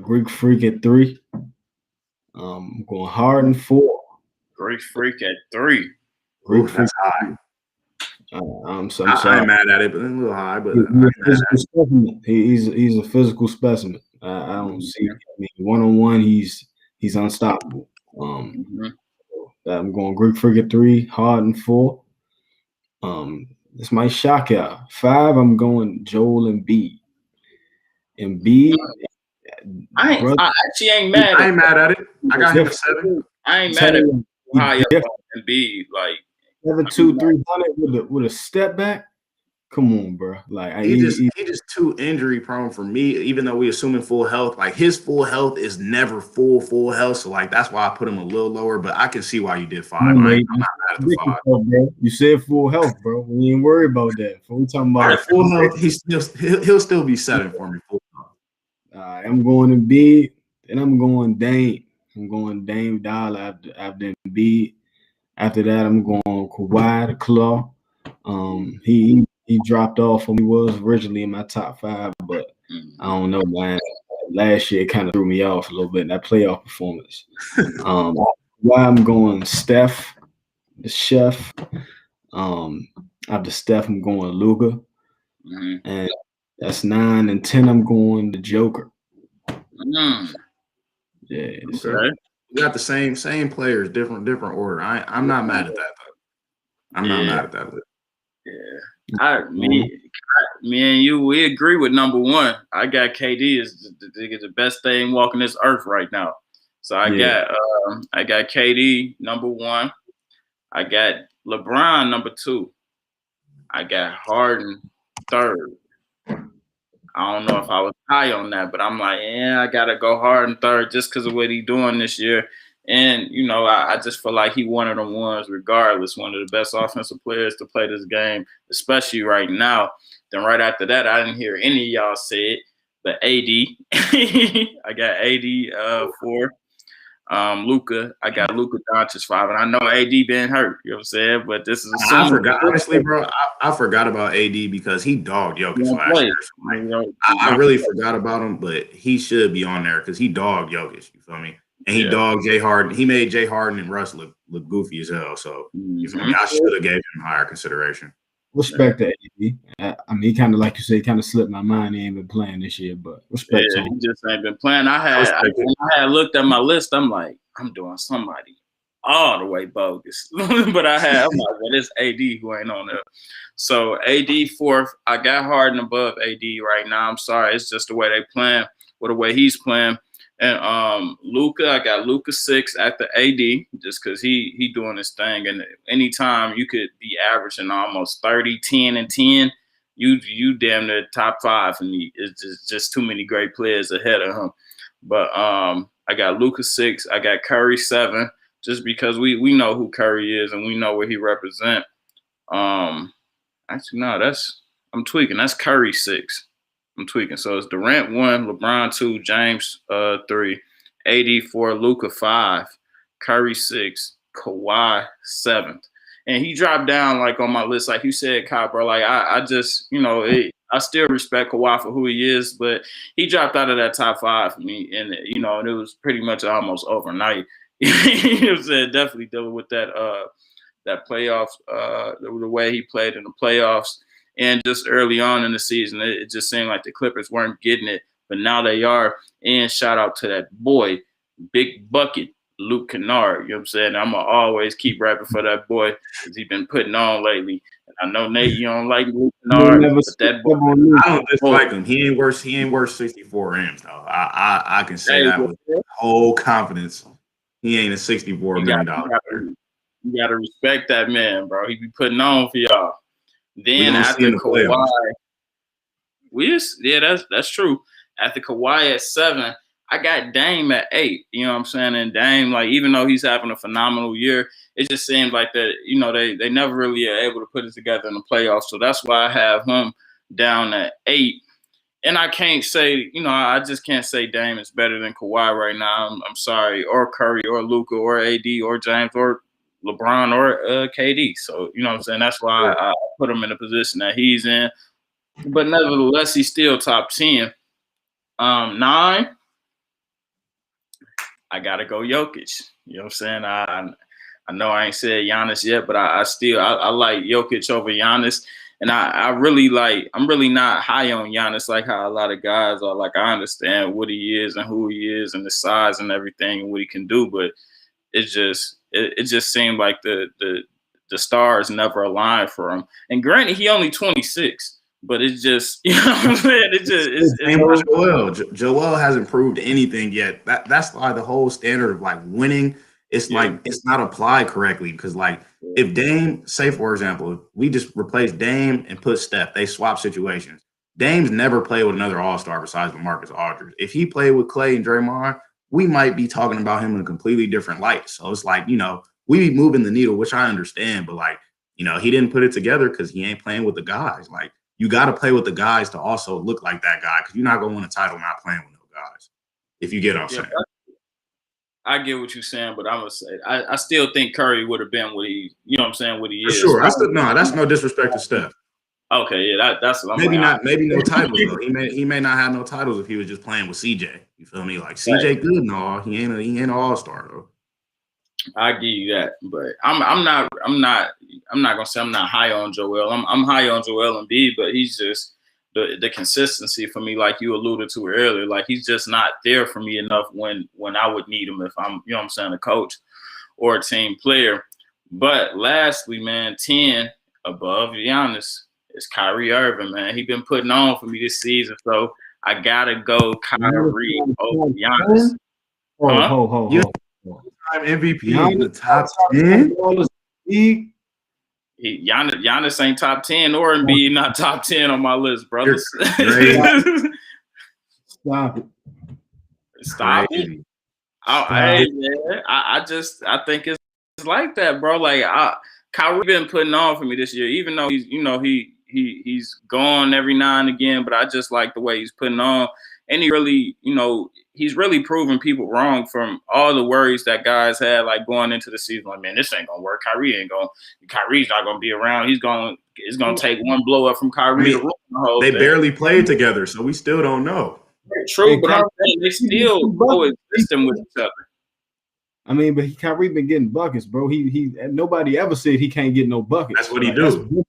Greek Freak at 3. I'm going Harden 4. Greek Freak at 3. Greek Freak high. I'm sorry. I ain't mad at it, but it's a little high. But he's a physical specimen. I don't see. One-on-one, he's unstoppable. I'm going Greek Freak at 3, Harden 4. This might shock y'all. 5, I'm going Joel Embiid. I actually ain't mad. I ain't mad at it. I got him at 7. I ain't mad at high up on Embiid. Like 7-2-300 with a step back. Come on, bro. Like he's just too injury prone for me. Even though we assuming full health, like his full health is never full health. So like that's why I put him a little lower. But I can see why you did 5. I'm not mad after 5. Bro. You said full health, bro. We ain't worried about that. We talking All about right, full health. He'll still be 7 for me. Full health. I'm going to Embiid, and I'm going Dame. I'm going Dame Dollar after Embiid. After that, I'm going Kawhi the Claw. He dropped off from he was originally in my top 5, but I don't know, man. Last year it kind of threw me off a little bit in that playoff performance. Why I'm going Steph, the chef. After Steph, I'm going Luka. And that's 9 and 10. I'm going the Joker. Yeah. Okay. So we got the same players, different order. I'm not mad at that though. I'm not mad at that. Yeah. Me and you, we agree with number 1. I got KD is the best thing walking this earth right now. So I got KD number 1. I got LeBron number 2. I got Harden 3rd. I don't know if I was high on that, but I'm like, I gotta go Harden 3rd just because of what he's doing this year. And I just feel like he one of the ones, regardless, one of the best offensive players to play this game, especially right now. Then right after that, I didn't hear any of y'all say it, but AD. I got AD 4. Luka, I got Luka Doncic 5, and I know AD been hurt. You know what I'm saying? But this is I forgot, honestly, bro. I forgot about AD because he dogged Jokic last year. So I really forgot about him, but he should be on there because he dogged Jokic. You feel me? And he dogged Jay Harden. He made Jay Harden and Russ look goofy as hell. So you feel me? I should have gave him higher consideration. Respect to AD. I mean, he kind of, like you said, kind of slipped my mind. He ain't been playing this year, but respect to him. He just ain't been playing. When I had looked at my list, I'm like, I'm doing somebody all the way bogus. But I'm like, well, it's AD who ain't on there. So AD 4th. I got Harden above AD right now. I'm sorry. It's just the way they playing, or the way he's playing. And Luka, I got Luka 6 after AD, just because he doing his thing. And anytime you could be averaging almost 30, 10, and 10, you damn near top 5 for me. It's just too many great players ahead of him. But I got Luka 6, I got Curry 7, just because we know who Curry is and we know what he represent. Actually, no, I'm tweaking. That's Curry 6. I'm tweaking. So it's Durant 1, LeBron 2, James 3, AD 4, Luka 5, Curry 6, Kawhi 7th. And he dropped down like on my list, like you said, Kyle, bro. Like I just, I still respect Kawhi for who he is, but he dropped out of that top 5 for me, and and it was pretty much almost overnight. It was definitely dealing with that playoffs, the way he played in the playoffs. And just early on in the season, it just seemed like the Clippers weren't getting it, but now they are. And shout out to that boy, Big Bucket, Luke Kennard. You know what I'm saying? I'm going to always keep rapping for that boy because he's been putting on lately. And I know, Nate, you don't like Luke Kennard, but that boy. I don't dislike him. He ain't worth 64 M's, though. I can say that with whole confidence. He ain't a $64 million player. You got to respect that man, bro. He be putting on for y'all. Then after Kawhi, that's true. After Kawhi at 7, I got Dame at 8. You know what I'm saying? And Dame, like, even though he's having a phenomenal year, it just seems like that, they never really are able to put it together in the playoffs. So that's why I have him down at 8. And I can't say, I just can't say Dame is better than Kawhi right now. I'm sorry, or Curry, or Luka, or AD, or James, or LeBron, or KD. So, you know what I'm saying? That's why I put him in the position that he's in. But nevertheless, he's still top 10. 9, I got to go Jokic. You know what I'm saying? I know I ain't said Giannis yet, but I like Jokic over Giannis. And I'm really not high on Giannis like how a lot of guys are. Like, I understand what he is and who he is and the size and everything and what he can do, but it just seemed like the stars never aligned for him. And granted, he only 26, but it's just, you know what I'm saying? It's Joel hasn't proved anything yet. That's why the whole standard of like winning, it's like it's not applied correctly. Because like if Dame, say for example, if we just replace Dame and put Steph, they swap situations. Dame's never played with another all-star besides LaMarcus Aldridge. If he played with Clay and Draymond, we might be talking about him in a completely different light. So it's like, we be moving the needle, which I understand, but like, you know, he didn't put it together because he ain't playing with the guys. Like, you got to play with the guys to also look like that guy, because you're not going to win a title not playing with no guys, if you get what I'm saying. I get what you're saying, but I'm gonna say I still think Curry would have been what he, you know what I'm saying, what he For is. sure. That's no disrespect to Steph. Okay, yeah, that's what I'm maybe like, maybe no titles though. He may not have no titles if he was just playing with CJ. You feel me? Like CJ good and all. He ain't an all-star though. I give you that, but I'm not gonna say I'm not high on Joel. I'm high on Joel Embiid, but he's just the consistency for me, like you alluded to earlier, like he's just not there for me enough when I would need him if I'm, you know what I'm saying, a coach or a team player. But lastly, man, 10 above Giannis is Kyrie Irving, man. He been putting on for me this season, so I gotta go Kyrie over Giannis. Ho. Time MVP in the top 10. Giannis ain't top 10 or Embiid not top 10 on my list, brothers. Stop it. Stop it. Hey, man, I think it's like that, bro. Like Kyrie been putting on for me this year, even though he's, you know, he's gone every now and again, but I just like the way he's putting on. And he really, you know, he's really proving people wrong from all the worries that guys had, like going into the season. Like, man, this ain't gonna work. Kyrie's not gonna be around. It's gonna take one blow up from Kyrie to ruin the whole thing. Barely played together, so we still don't know. True, but I'm saying they still coexisting with each other. I mean, but Kyrie been getting buckets, bro. He nobody ever said he can't get no buckets. That's what he do.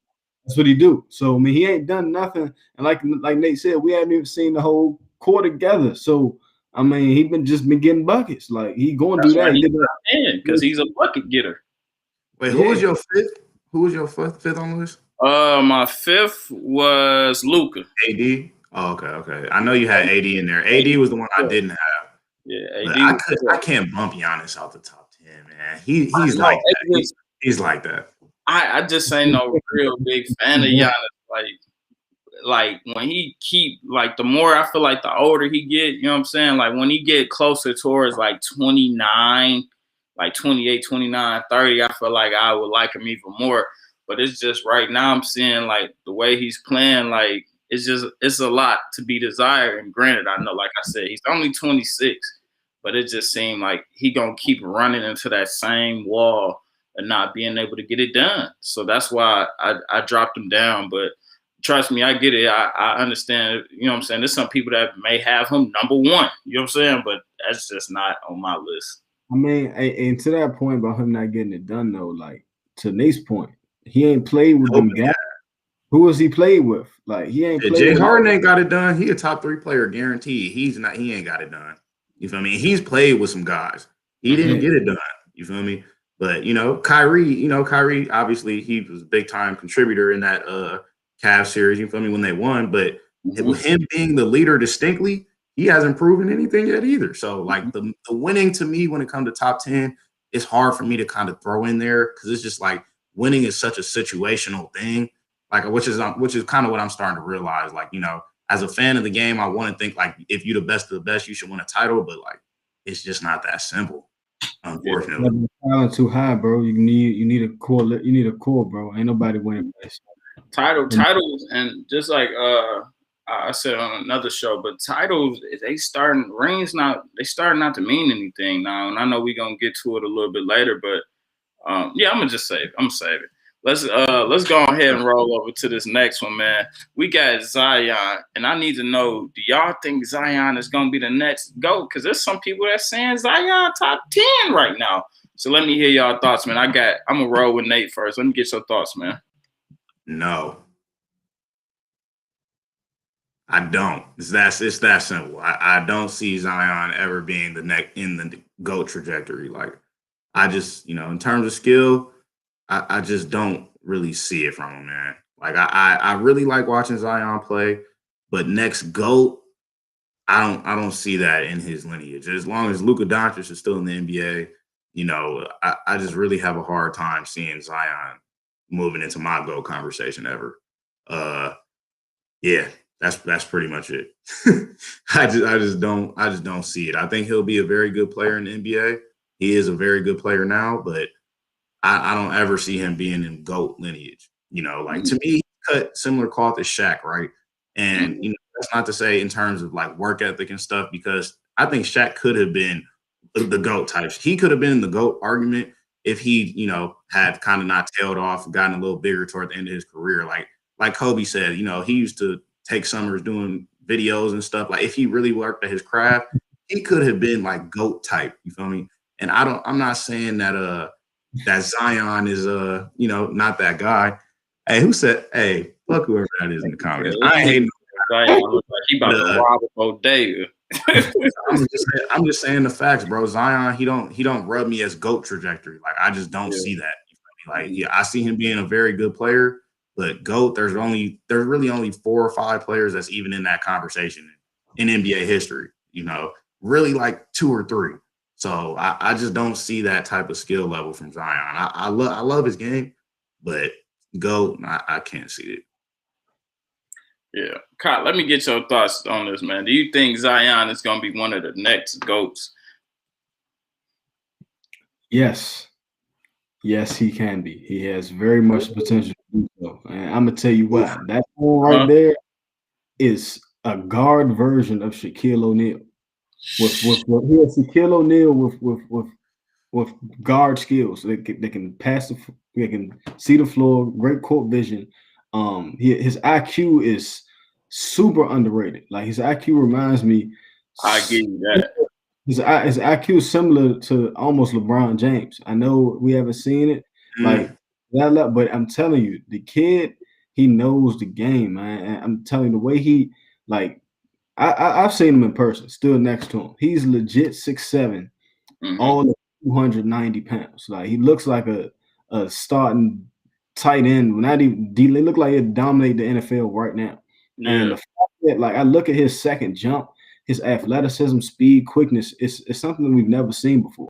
That's what he do. So I mean, he ain't done nothing. And like Nate said, we haven't even seen the whole core together. So I mean, he been getting buckets. Like he going to do that because he's a bucket getter. Wait, who was your fifth? Who was your fifth on the list? My fifth was Luka. AD. Oh, okay. I know you had AD in there. AD was the one I didn't have. Yeah, AD. I can't bump Giannis off the top 10, man. He's like that. He's like that. I just ain't no real big fan of Giannis. Like when he keep, like, the more I feel like the older he get, you know what I'm saying? Like when he get closer towards like 29, like 28, 29, 30, I feel like I would like him even more. But it's just right now I'm seeing like the way he's playing, like it's a lot to be desired. And granted, I know, like I said, he's only 26, but it just seemed like he gonna keep running into that same wall and not being able to get it done. So that's why I dropped him down. But trust me, I get it. I understand. You know what I'm saying? There's some people that may have him number one. You know what I'm saying? But that's just not on my list. I mean, and to that point about him not getting it done, though, like to Nate's point, he ain't played with them guys. Who has he played with? Like he ain't played. Jay Harden ain't got it done. He a top 3 player guaranteed. He ain't got it done. You feel me? He's played with some guys. He didn't get it done. You feel me? But Kyrie, obviously he was a big time contributor in that Cavs series. You feel me? When they won, but with him being the leader distinctly, he hasn't proven anything yet either. So like the winning to me when it comes to top 10, it's hard for me to kind of throw in there because it's just like winning is such a situational thing. Like which is kind of what I'm starting to realize. Like, you know, as a fan of the game, I want to think like if you're the best of the best, you should win a title. But like it's just not that simple, unfortunately. Talent too high, bro. You need a core. You need a core, bro. Ain't nobody winning this. Titles, and just like I said on another show, but titles they starting not to mean anything now. And I know we're gonna get to it a little bit later, but I'm gonna just save it. I'm gonna save it. Let's go ahead and roll over to this next one, man. We got Zion, and I need to know, do y'all think Zion is gonna be the next GOAT? Because there's some people that's saying Zion top 10 right now. So let me hear y'all thoughts, man. I'm gonna roll with Nate first. Let me get your thoughts, man. No, I don't. It's that simple. I don't see Zion ever being the next in the GOAT trajectory. Like I just, in terms of skill, I just don't really see it from him, man. Like I really like watching Zion play, but next GOAT, I don't see that in his lineage. As long as Luka Doncic is still in the NBA, I just really have a hard time seeing Zion moving into my GOAT conversation ever. That's pretty much it. I just don't see it. I think he'll be a very good player in the NBA. He is a very good player now, but I don't ever see him being in GOAT lineage. You know, like to me, he cut similar cloth as Shaq, right? And you know, that's not to say in terms of like work ethic and stuff, because I think Shaq could have been the GOAT type. He could have been in the GOAT argument if he, you know, had kind of not tailed off, gotten a little bigger toward the end of his career. Like Kobe said, you know, he used to take summers doing videos and stuff. Like if he really worked at his craft, he could have been like GOAT type. You feel me? And I'm not saying that that Zion is you know, not that guy. Hey, who said? Hey, fuck whoever that is in the comments. I ain't hating. Zion look like he about to rob a bodega. I'm just saying the facts, bro. Zion, he don't rub me as GOAT trajectory. Like I just don't see that. You feel me? Like yeah, I see him being a very good player, but GOAT, there's really only 4 or 5 players that's even in that conversation in NBA history. You know, really like 2 or 3. So I just don't see that type of skill level from Zion. I love his game, but GOAT, I can't see it. Yeah. Kyle, let me get your thoughts on this, man. Do you think Zion is going to be one of the next GOATs? Yes. Yes, he can be. He has very much potential to do so. And I'm going to tell you what, that one right there is a guard version of Shaquille O'Neal. With Shaquille O'Neal with guard skills. They can pass they can see the floor, great court vision. His IQ is super underrated. Like his IQ reminds me. I give you that. His IQ is similar to almost LeBron James. I know we haven't seen it like that, but I'm telling you, the kid, he knows the game, man. And I'm telling you, the way he like, I've seen him in person, stood next to him. He's legit 6'7", all 290 pounds. Like he looks like a starting tight end. Not even they look like he'd dominate the NFL right now. Yeah. And the fact that, like, I look at his second jump, his athleticism, speed, quickness, it's something that we've never seen before.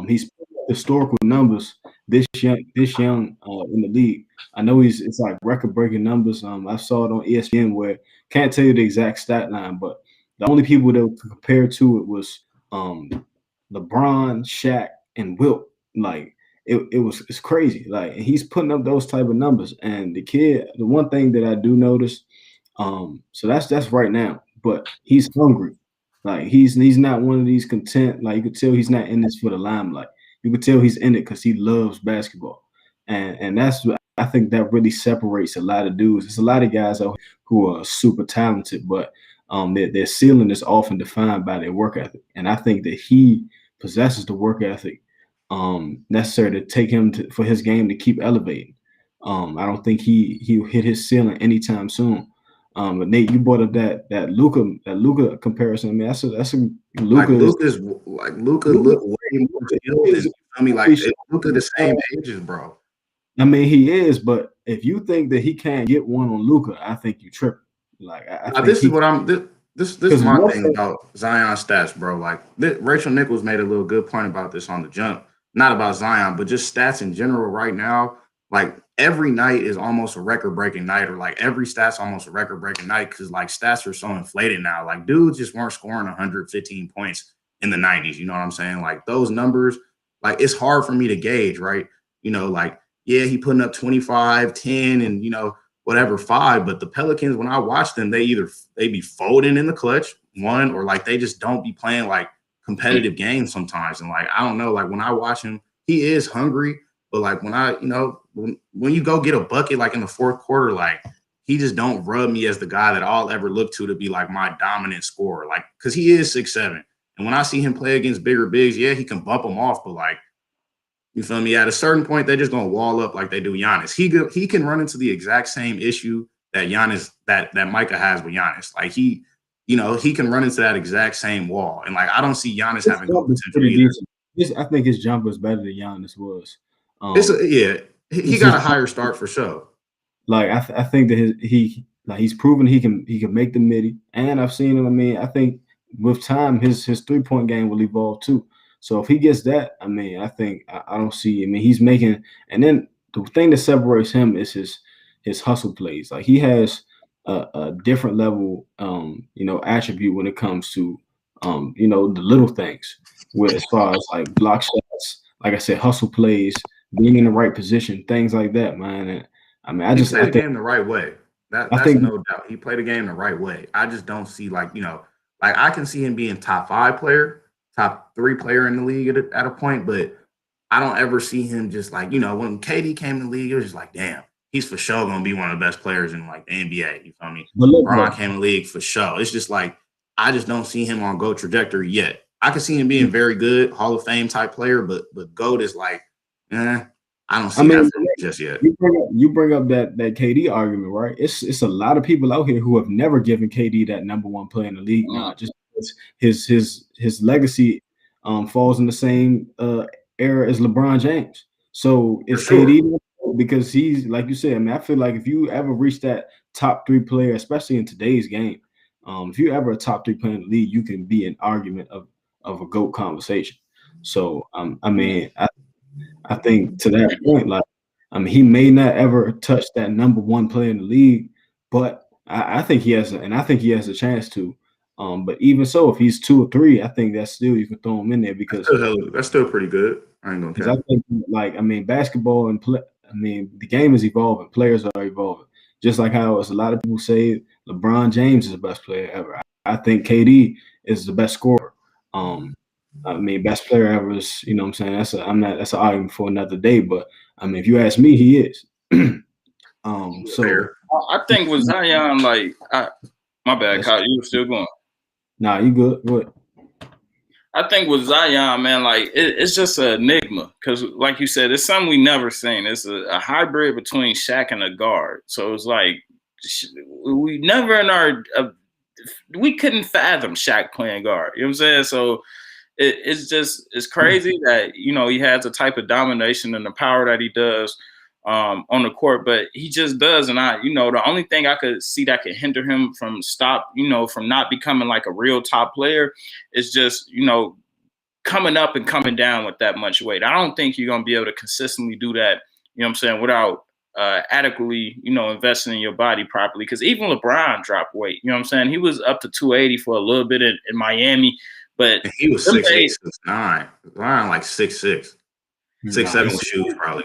He's historical numbers this young in the league. I know it's like record-breaking numbers. I saw it on ESPN where can't tell you the exact stat line, but the only people that could compare to it was LeBron, Shaq, and Wilt. Like it's crazy. Like he's putting up those type of numbers. And the kid, the one thing that I do notice, so that's right now, but he's hungry. Like he's not one of these content. Like you could tell he's not in this for the limelight. You could tell he's in it because he loves basketball, and that's what I think that really separates a lot of dudes. There's a lot of guys out who are super talented, but their ceiling is often defined by their work ethic, and I think that he possesses the work ethic necessary to take him for his game to keep elevating. I don't think he'll hit his ceiling anytime soon. But Nate, you brought up that Luka comparison. I mean, that's a Luka. Luka look way more skilled. I mean, like Luka the same ages, bro. I mean, he is, but if you think that he can't get one on Luka, I think you tripping. Like, this is my thing about Zion stats, bro. Like, Rachel Nichols made a little good point about this on the jump. Not about Zion, but just stats in general right now. Like, every night is almost a record-breaking night, or like every stat's almost a record-breaking night because like stats are so inflated now. Like, dudes just weren't scoring 115 points in the 90s. You know what I'm saying? Like, those numbers, like, it's hard for me to gauge, right? You know, like, yeah, he putting up 25, 10, and, you know, whatever, 5. But the Pelicans, when I watch them, they be folding in the clutch, one, or like they just don't be playing like competitive games sometimes. And like, I don't know, like when I watch him, he is hungry. But like when I, you know, when you go get a bucket like in the fourth quarter, like he just don't rub me as the guy that I'll ever look to be like my dominant scorer. Like, because he is 6'7". And when I see him play against bigger bigs, yeah, he can bump them off. But like, you feel me? At a certain point, they're just gonna wall up like they do Giannis. He can run into the exact same issue that Giannis that Micah has with Giannis. Like he can run into that exact same wall. And like I don't see Giannis having good potential either. I think his jumper is better than Giannis was. He got a higher start for sure. Like I think that he's proven he can make the midi, and I've seen him. I mean, I think with time his 3-point game will evolve too. So if he gets that, I mean, I think I don't see. I mean, he's making, and then the thing that separates him is his hustle plays. Like he has a different level, attribute when it comes to, the little things. With as far as like block shots, like I said, hustle plays. being in the right position, things like that, man. And I mean, He played the think game the right way. I That's think no doubt. He played the game the right way. I just don't see like like I can see him being top 5 player, top 3 player in the league at a point, but I don't ever see him just like when KD came in the league, it was just like damn, he's for sure gonna be one of the best players in like the NBA. You feel me? but look, LeBron came in the league for sure. It's just like I just don't see him on GOAT trajectory yet. I can see him being very good, Hall of Fame type player, but GOAT is like, I don't see that from him just yet. You bring up that KD argument, right? It's a lot of people out here who have never given KD that #1 player in the league now, just because his legacy falls in the same era as LeBron James. So it's sure. KD because he's like you said. I mean, I feel like if you ever reach that top 3 player, especially in today's game, if you're ever a top 3 player in the league, you can be an argument of a GOAT conversation. So I mean, I think to that point, like, I mean, he may not ever touch that #1 player in the league, but I think he has, and I think he has a chance to. But even so, if he's 2 or 3, I think that's still you can throw him in there because that's still pretty good. I ain't gonna because I think like I mean, basketball and the game is evolving. Players are evolving, just like how as a lot of people say LeBron James is the best player ever. I think KD is the best scorer. I mean, best player ever is, you know what I'm saying? That's an argument for another day. But I mean, if you ask me, he is. So I think with Zion, like my bad, Kyle, you were still going. Nah, you good. Good. I think with Zion, man, like it's just an enigma because, like you said, it's something we never seen. It's a hybrid between Shaq and a guard. So it's like we never we couldn't fathom Shaq playing guard. You know what I'm saying? So it's crazy that he has the type of domination and the power that he does on the court, but he just does. And the only thing I could see that could hinder him from from not becoming like a real top player is just coming up and coming down with that much weight. I don't think you're gonna be able to consistently do that. You know what I'm saying? Without adequately, investing in your body properly. Because even LeBron dropped weight. You know what I'm saying? He was up to 280 for a little bit in Miami. But and he was 6'8", 6'9". Ryan like 6'6", 6'7" with shoes probably.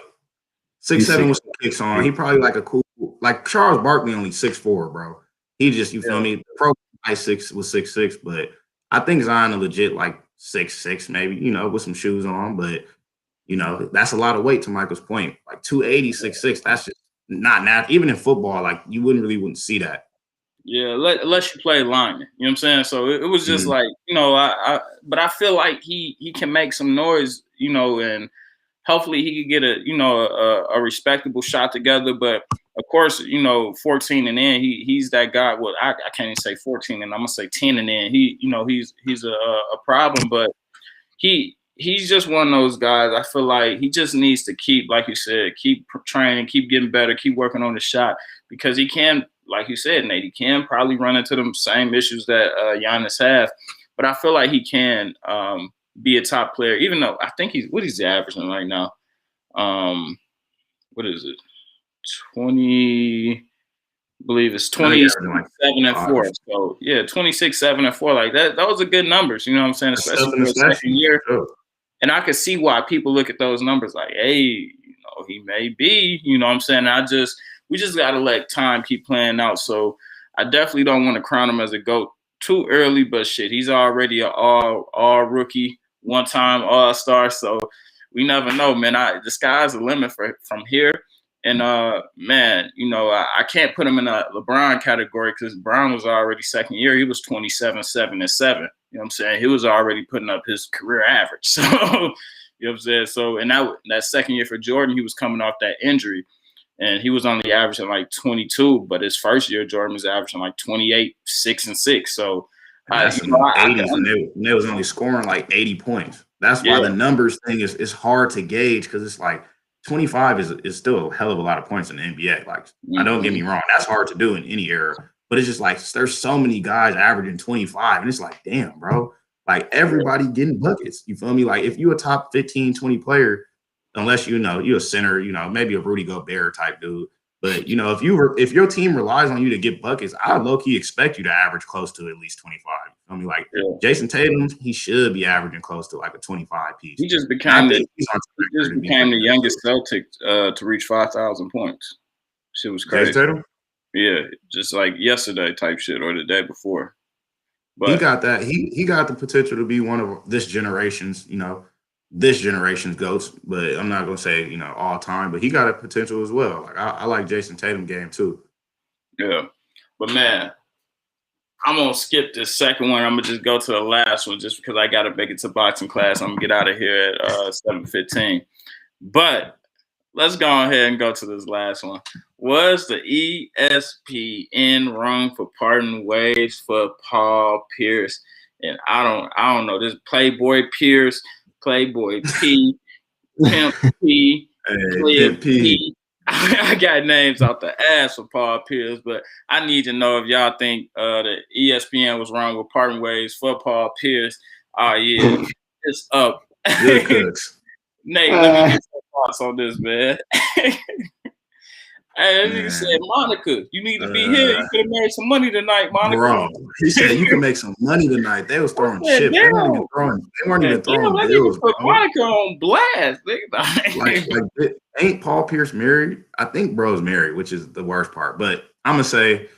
6'7" with some kicks on. He probably like a cool like Charles Barkley only 6'4", bro. He just feel me? Pro 6 was 6'6", but I think Zion a legit like 6'6", maybe with some shoes on. But that's a lot of weight to Michael's point. Like 280, 6'6", that's just not natural. Even in football, like you wouldn't see that. Yeah, unless you play lineman, you know what I'm saying? So it was just like, but I feel like he can make some noise, and hopefully he could get a respectable shot together. But of course, 14 and in, he's that guy. Well, I can't even say 14 and I'm gonna say 10 and in. He's a problem, but he's just one of those guys. I feel like he just needs to keep, like you said, keep training, keep getting better, keep working on the shot because he can. Like you said, Nate, he can probably run into the same issues that Giannis have, but I feel like he can be a top player, even though I think what is he averaging right now? What is it? 20, I believe it's 27 and 4. So yeah, 26, 7 and 4. Like that, those are good numbers, you know what I'm saying? Especially for the second year. Sure. And I can see why people look at those numbers like, hey, he may be, you know what I'm saying? We just got to let time keep playing out. So I definitely don't want to crown him as a GOAT too early, but shit, he's already an all rookie, one-time all-star. So we never know, man. The sky's the limit from here. And, man, I can't put him in a LeBron category because Brown was already second year. He was 27, 7 and 7. You know what I'm saying? He was already putting up his career average. So, you know what I'm saying? So, and that second year for Jordan, he was coming off that injury. And he was only averaging like 22, but his first year, Jordan was averaging like 28, 6 and 6. So, that's in the 80s, and they was only scoring like 80 points. That's why the numbers thing is hard to gauge because it's like 25 is still a hell of a lot of points in the NBA. Like, I don't get me wrong, that's hard to do in any era. But it's just like there's so many guys averaging 25, and it's like, damn, bro, like everybody getting buckets. You feel me? Like if you're a top 15, 20 player. Unless you're a center, maybe a Rudy Gobert type dude. But if your team relies on you to get buckets, I low key expect you to average close to at least 25. I mean, like Jason Tatum, he should be averaging close to like a 25 piece. He just became the youngest Celtic to reach 5,000 points. Shit was crazy. Jason Tatum? Yeah, just like yesterday type shit or the day before. But he got that. He got the potential to be one of this generation's GOATs. But I'm not gonna say all time. But he got a potential as well. Like I like Jason Tatum game too. Yeah, but man, I'm gonna skip this second one. I'm gonna just go to the last one just because I gotta make it to boxing class. I'm gonna get out of here at 7:15. But let's go ahead and go to this last one. Was the ESPN wrong for parting ways for Paul Pierce? And I don't know. This Playboy Pierce, Playboy P, Pimp P, Pimp P. I got names out the ass for Paul Pierce, but I need to know if y'all think the ESPN was wrong with parting ways for Paul Pierce. Oh yeah, it's up. Good cooks. Nate, let me get some thoughts on this, man. Hey, that nigga said, Monica, you need to be here. You could have made some money tonight, Monica. Bro, he said you can make some money tonight. They was throwing shit. They weren't even throwing bills, put Monica on blast. like, ain't Paul Pierce married? I think bro's married, which is the worst part. But I'm going to say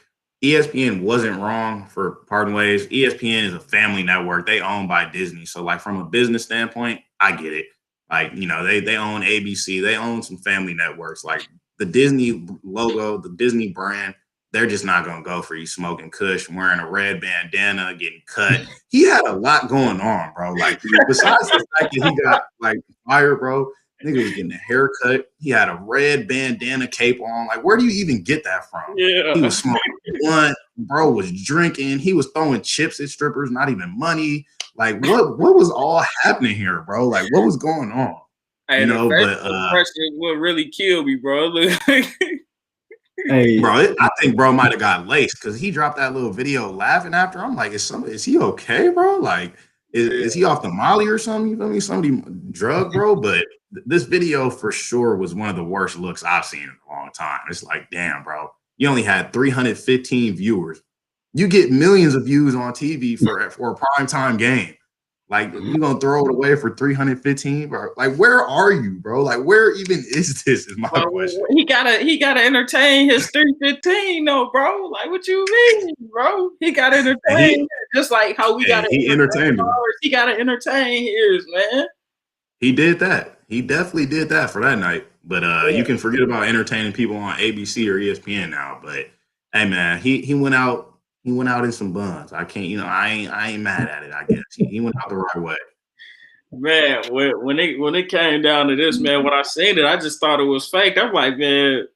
ESPN wasn't wrong for parting ways. ESPN is a family network. They owned by Disney. So, like, from a business standpoint, I get it. Like, they own ABC. They own some family networks. Like, the Disney logo, the Disney brand, they're just not going to go for you smoking kush, wearing a red bandana, getting cut. He had a lot going on, bro. Like, besides the fact that he got, like, fired, bro, nigga was getting a haircut. He had a red bandana cape on. Like, where do you even get that from? Yeah. He was smoking blunt. Bro was drinking. He was throwing chips at strippers, not even money. Like, what was all happening here, bro? Like, what was going on? Hey, what really killed me, bro. Hey, bro, I think bro might have got laced because he dropped that little video laughing after. I'm like, is he okay, bro? Like, is he off the Molly or something? You feel me? Somebody drug, bro. But this video for sure was one of the worst looks I've seen in a long time. It's like, damn, bro, you only had 315 viewers. You get millions of views on TV for a primetime game. Like, you gonna throw it away for 315, bro? Like, where are you, bro? Like, where even is this? Is my question. He gotta entertain his 315, though, bro. Like, what you mean, bro? He gotta entertain, just like how we gotta. He entertained him. He gotta entertain his, man. He did that. He definitely did that for that night. But you can forget about entertaining people on ABC or ESPN now. But hey, man, he went out. He went out in some buns. I can't, I ain't mad at it. I guess he went out the right way. Man, when it came down to this, man, when I seen it, I just thought it was fake. I'm like, man,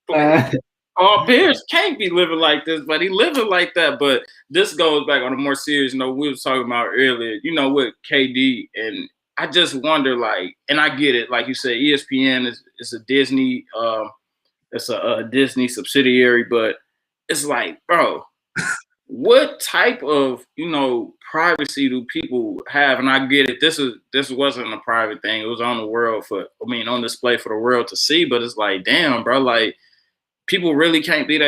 Paul Pierce can't be living like this, but he living like that. But this goes back on a more serious note we was talking about earlier, with KD. And I just wonder, like, and I get it, like you said, ESPN is a Disney, it's a Disney subsidiary, but it's like, bro, what type of, privacy do people have? And I get it. This wasn't a private thing. It was on on display for the world to see. But it's like, damn, bro, like, people really can't be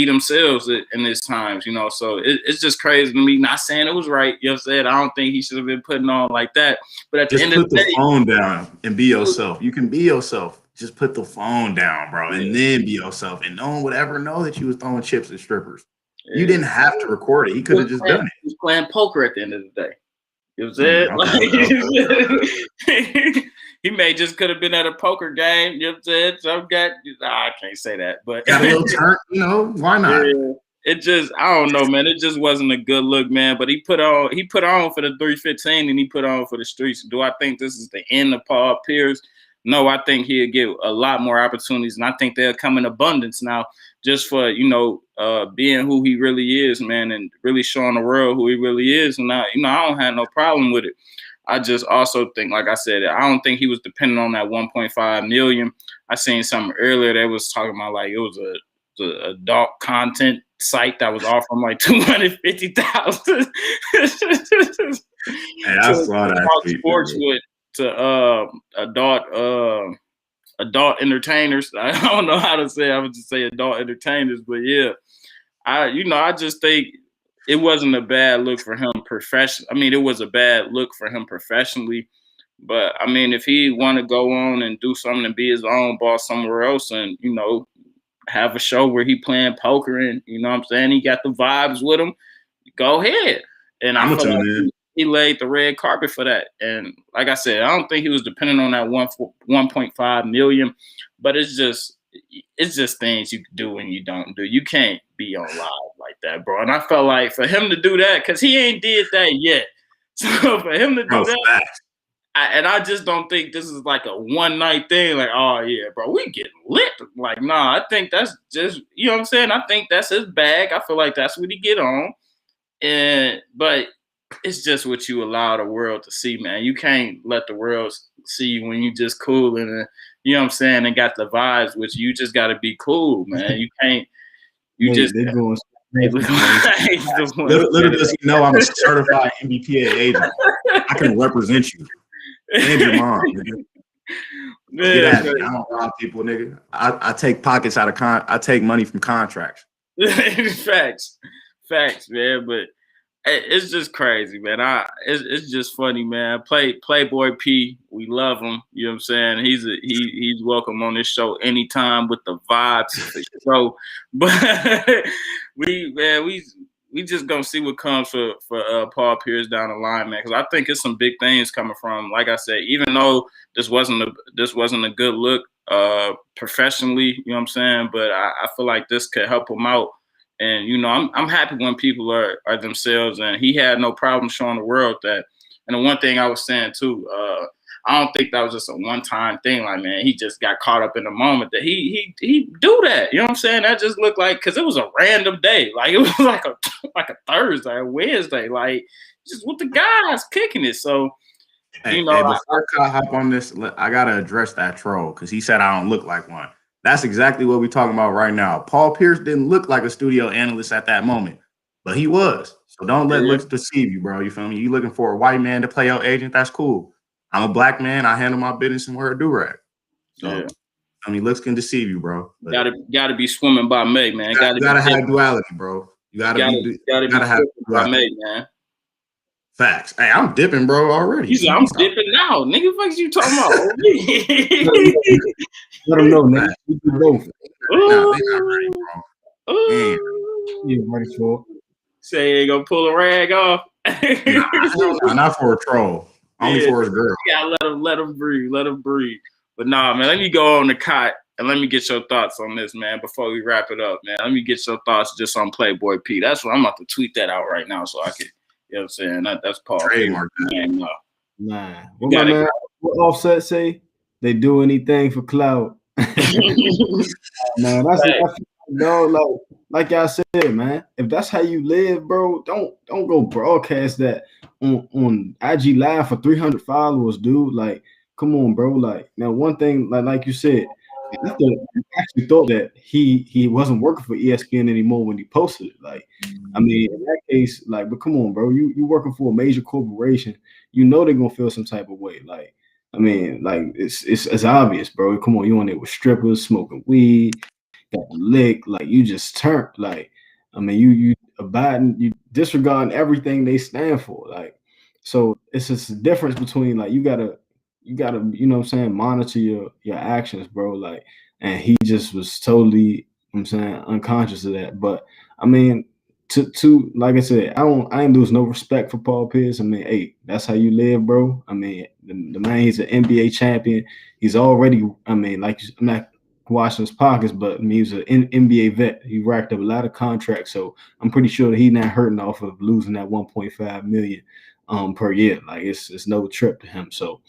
themselves in these times, So it's just crazy to me. Not saying it was right. You know what I'm saying? I don't think he should have been putting on like that. But at the end of the day, put the phone down and be yourself. You can be yourself. Just put the phone down, bro, and then be yourself. And no one would ever know that you was throwing chips at strippers. Yeah. You didn't have to record it. He could have just done it. He was playing poker at the end of the day. You know what I'm saying? He may just could have been at a poker game. You know what I'm saying? I can't say that, but got a little turn. Why not? Yeah. It just, I don't know, man. It just wasn't a good look, man. But he put on for the 315 and he put on for the streets. Do I think this is the end of Paul Pierce? No, I think he'll get a lot more opportunities, and I think they'll come in abundance now, just for being who he really is, man, and really showing the world who he really is. And I don't have no problem with it. I just also think, like I said, I don't think he was dependent on that 1.5 million. I seen something earlier that was talking about like it was a adult content site that was offering like 250,000. Hey, I saw that. Sports with. To adult adult entertainers. I don't know how to say it. I would just say adult entertainers, but yeah, I just think it wasn't a bad look for him professionally. I mean, it was a bad look for him professionally, but I mean, if he want to go on and do something and be his own boss somewhere else, and have a show where he playing poker and what I'm saying, he got the vibes with him, go ahead. And I feel like he laid the red carpet for that. And like I said, I don't think he was dependent on that 1.5 million, but it's just things you can do and you don't do. You can't be on live like that, bro. And I felt like for him to do that, because he ain't did that yet. So for him to do that, I just don't think this is like a one night thing. Like, oh yeah, bro, we getting lit. Like, nah, I think that's just, you know what I'm saying? I think that's his bag. I feel like that's what he get on. But it's just what you allow the world to see, man. You can't let the world see you when you just cool and you know what I'm saying, and got the vibes, which you just got to be cool, man. You can't. They're going. Little does he know I'm a certified MBPA agent. I can represent you and your mom, nigga. Get at me. I don't rob people, nigga. I take pockets out of I take money from contracts. Facts, man. But it's just crazy, man. It's just funny, man. Playboy P, we love him. You know what I'm saying? He's welcome on this show anytime with the vibes. So, but we just gonna see what comes for Paul Pierce down the line, man. Because I think it's some big things coming from. Like I said, even though this wasn't a good look professionally, you know what I'm saying. But I feel like this could help him out. And I'm happy when people are themselves, and he had no problem showing the world that. And the one thing I was saying too, I don't think that was just a one-time thing. Like, man, he just got caught up in the moment that he do that. You know what I'm saying? That just looked like, because it was a random day. Like, it was like a Thursday, a Wednesday. Like, just with the guys kicking it. So, before I hop on this, I gotta address that troll because he said I don't look like one. That's exactly what we're talking about right now. Paul Pierce didn't look like a studio analyst at that moment, but he was. So don't let looks deceive you, bro. You feel me? You looking for a white man to play your agent? That's cool. I'm a black man. I handle my business and wear a do-rag. So, I mean, looks can deceive you, bro. But gotta be swimming by Meg, man. Gotta have duality, bro. You gotta have duality, by Meg, man. Facts. Hey, I'm dipping, bro, already. He said, I'm dipping now. Nigga, what you talking about? Let them know, nigga. We do both. Nah, they not ready, bro. You ready for it? Say you ain't gonna pull a rag off. Not for a troll. Only for his girl. Yeah, let him breathe. Let him breathe. But nah, man, let me go on the cot and let me get your thoughts on this, man, before we wrap it up, man. Let me get your thoughts just on Playboy P. That's what I'm about to tweet that out right now so I can, you know what I'm saying? That's Paul. Trademark. Nah. What my man, what Offset say? They do anything for clout. Man, that's no, like y'all said, man. If that's how you live, bro, don't go broadcast that on IG Live for 300 followers, dude. Like, come on, bro. Like, now one thing, like you said, I actually thought that he wasn't working for ESPN anymore when he posted it. Like, I mean, in that case, like, but come on, bro. You working for a major corporation, you know they're gonna feel some type of way. Like, I mean, like it's obvious, bro. Come on, you on there with strippers, smoking weed, got lick, like you just turned. Like, I mean, you abiding, you disregarding everything they stand for. Like, so it's just a difference between like you gotta, you know what I'm saying, monitor your actions, bro. Like, and he just was totally, I'm saying, unconscious of that. But I mean, to like I said, I ain't lose no respect for Paul Pierce. I mean, hey, that's how you live, bro. I mean, the man, he's an NBA champion. He's already, I mean, like, I'm not watching his pockets, but I mean, he's an NBA vet. He racked up a lot of contracts, so I'm pretty sure that he's not hurting off of losing that 1.5 million per year. Like, it's no trip to him. So,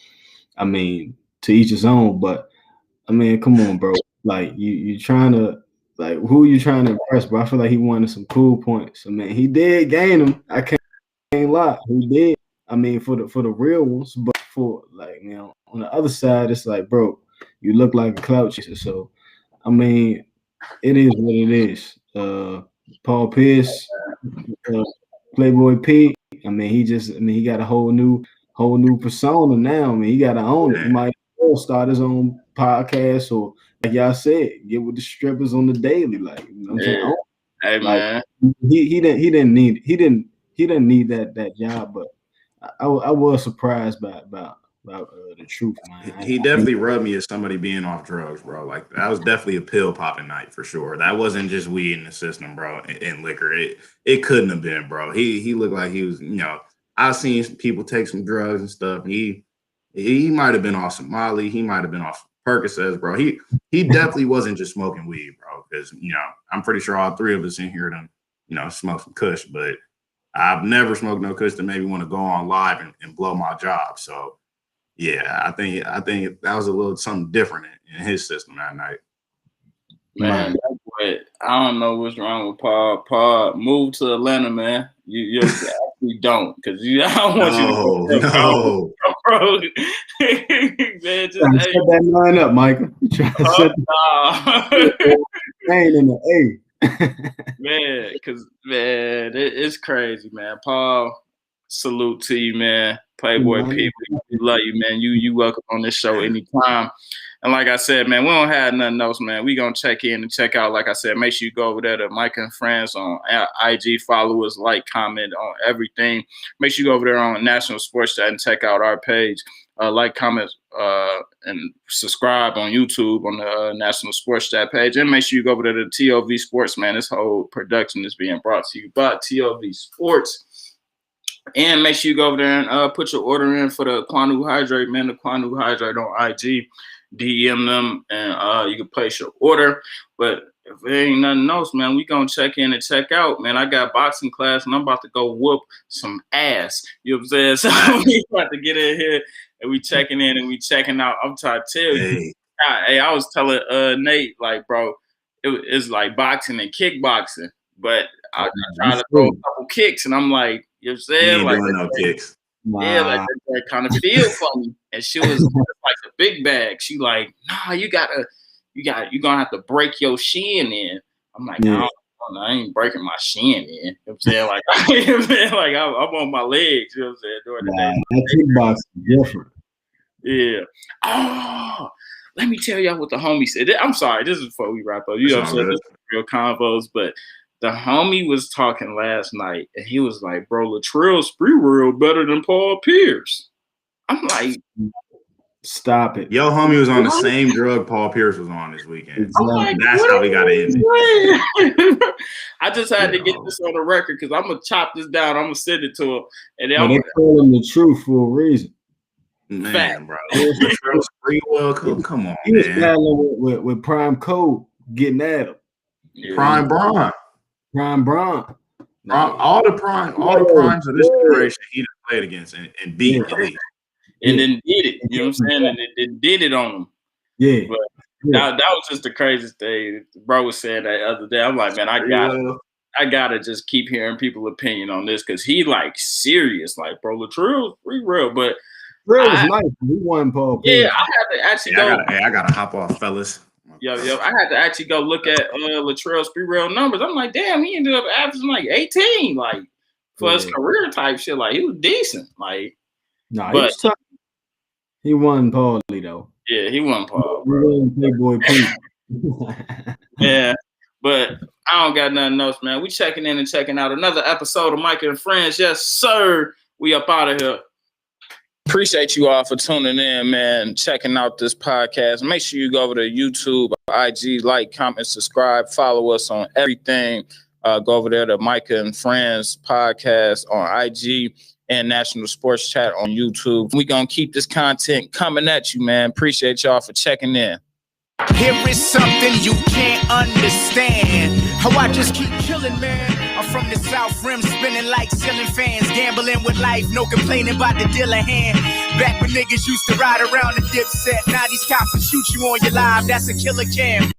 I mean, to each his own. But I mean, come on, bro. Like, you trying to. Like, who are you trying to impress, bro? I feel like he wanted some cool points. I mean, he did gain them. I can't lie. He did. I mean, for the real ones, but for, like, you know, on the other side, it's like, bro, you look like a clout chaser. So, I mean, it is what it is. Paul Pierce, Playboy P. I mean, he got a whole new persona now. I mean, he got to own it. He might Chappelle start his own podcast, or like y'all said, get with the strippers on the daily. Like, you know what I'm saying? Hey, Like, man. he didn't need that job, but I was surprised about the truth, man. He definitely rubbed me as somebody being off drugs, bro. Like, that was definitely a pill popping night for sure. That wasn't just weed in the system, bro, and liquor. It couldn't have been, bro. He looked like he was, you know, I've seen people take some drugs and stuff. He might have been off some Molly. He might have been off Percocets, bro. He definitely wasn't just smoking weed, bro. Because, you know, I'm pretty sure all three of us in here done, you know, smoke some Kush, but I've never smoked no Kush that made me want to go on live and blow my job. So, yeah, I think that was a little something different in his system that night. Man, but I don't know what's wrong with Paul. Paul, move to Atlanta, man. You actually don't, because I don't want you to go, bro. Man, just set that line up, Micah. Trying to set the ain't in the A. Man, because it's crazy, man. Paul, salute to you, man. Playboy people, we love you, man. You welcome on this show anytime. And like I said, man, we don't have nothing else, man. We gonna check in and check out. Like I said, make sure you go over there to Micah and Friends on IG, follow us, like, comment on everything. Make sure you go over there on National Sports Chat and check out our page. Like, comment, and subscribe on YouTube on the National Sports Chat page. And make sure you go over there to TOV Sports, man. This whole production is being brought to you by TOV Sports. And make sure you go over there and put your order in for the Quanu Hydrate, man. The Quanu Hydrate on IG. DM them and you can place your order. But if there ain't nothing else, man, we gonna check in and check out, man. I got boxing class and I'm about to go whoop some ass. You know what I'm saying? So we about to get in here and we checking in and we checking out. I'm trying to tell you. Hey, I was telling Nate, like, bro, it's like boxing and kickboxing, but I try to throw a couple kicks and I'm like, you know what I'm saying? Ain't like doing no kicks. Yeah, like that kind of feel funny. And she was like a big bag. She like, nah, you're gonna have to break your shin in. I'm like, no, I ain't breaking my shin in. You know what I'm saying? Like, like I'm on my legs, you know what I'm saying, during the day. That kickboxing different. Yeah. Oh, let me tell y'all what the homie said. I'm sorry, this is before we wrap up. You know what I'm saying? This is real convos, but the homie was talking last night, and he was like, bro, Latrell's free world better than Paul Pierce. I'm like, stop it. Yo, homie was on the same drug Paul Pierce was on this weekend. Like, that's how we got to end it. I just had to get this on the record because I'm going to chop this down. I'm going to send it to him. And then they call him the truth for a reason. Man, fact. Bro. Latrell's free world. Come on, he was battling with Prime Code getting at him. Yeah. Prime Braun. All the primes of this generation he done played against and beat elite. And then did it. You know what I'm saying? And it did it on him. Yeah. But that was just the craziest thing. Bro was saying that other day. I'm like, man, I gotta just keep hearing people's opinion on this because he like serious. Like, bro, Latrell's free real. But Latrell was nice. He won Paul Pierce. Yeah, I had to actually go. I gotta hop off, fellas. Yo, I had to actually go look at Latrell's free real numbers. I'm like, damn, he ended up averaging like 18, like for his career type shit. Like, he was decent. Like, nah, he was tough. He won Paulie though. Yeah, he won Paul. Playboy Yeah, but I don't got nothing else, man. We checking in and checking out another episode of Micah and Friends. Yes, sir. We up out of here. Appreciate you all for tuning in, man. Checking out this podcast. Make sure you go over to YouTube, IG, like, comment, subscribe, follow us on everything. Go over there to Micah and Friends podcast on IG and National Sports Chat on YouTube. We gonna keep this content coming at you, man. Appreciate y'all for checking in. Here is something you can't understand. How I just keep killing, man. I'm from the South Rim, spinning like ceiling fans, gambling with life, no complaining about the dealer hand. Back when niggas used to ride around the Dipset, now these cops will shoot you on your live. That's a killer cam.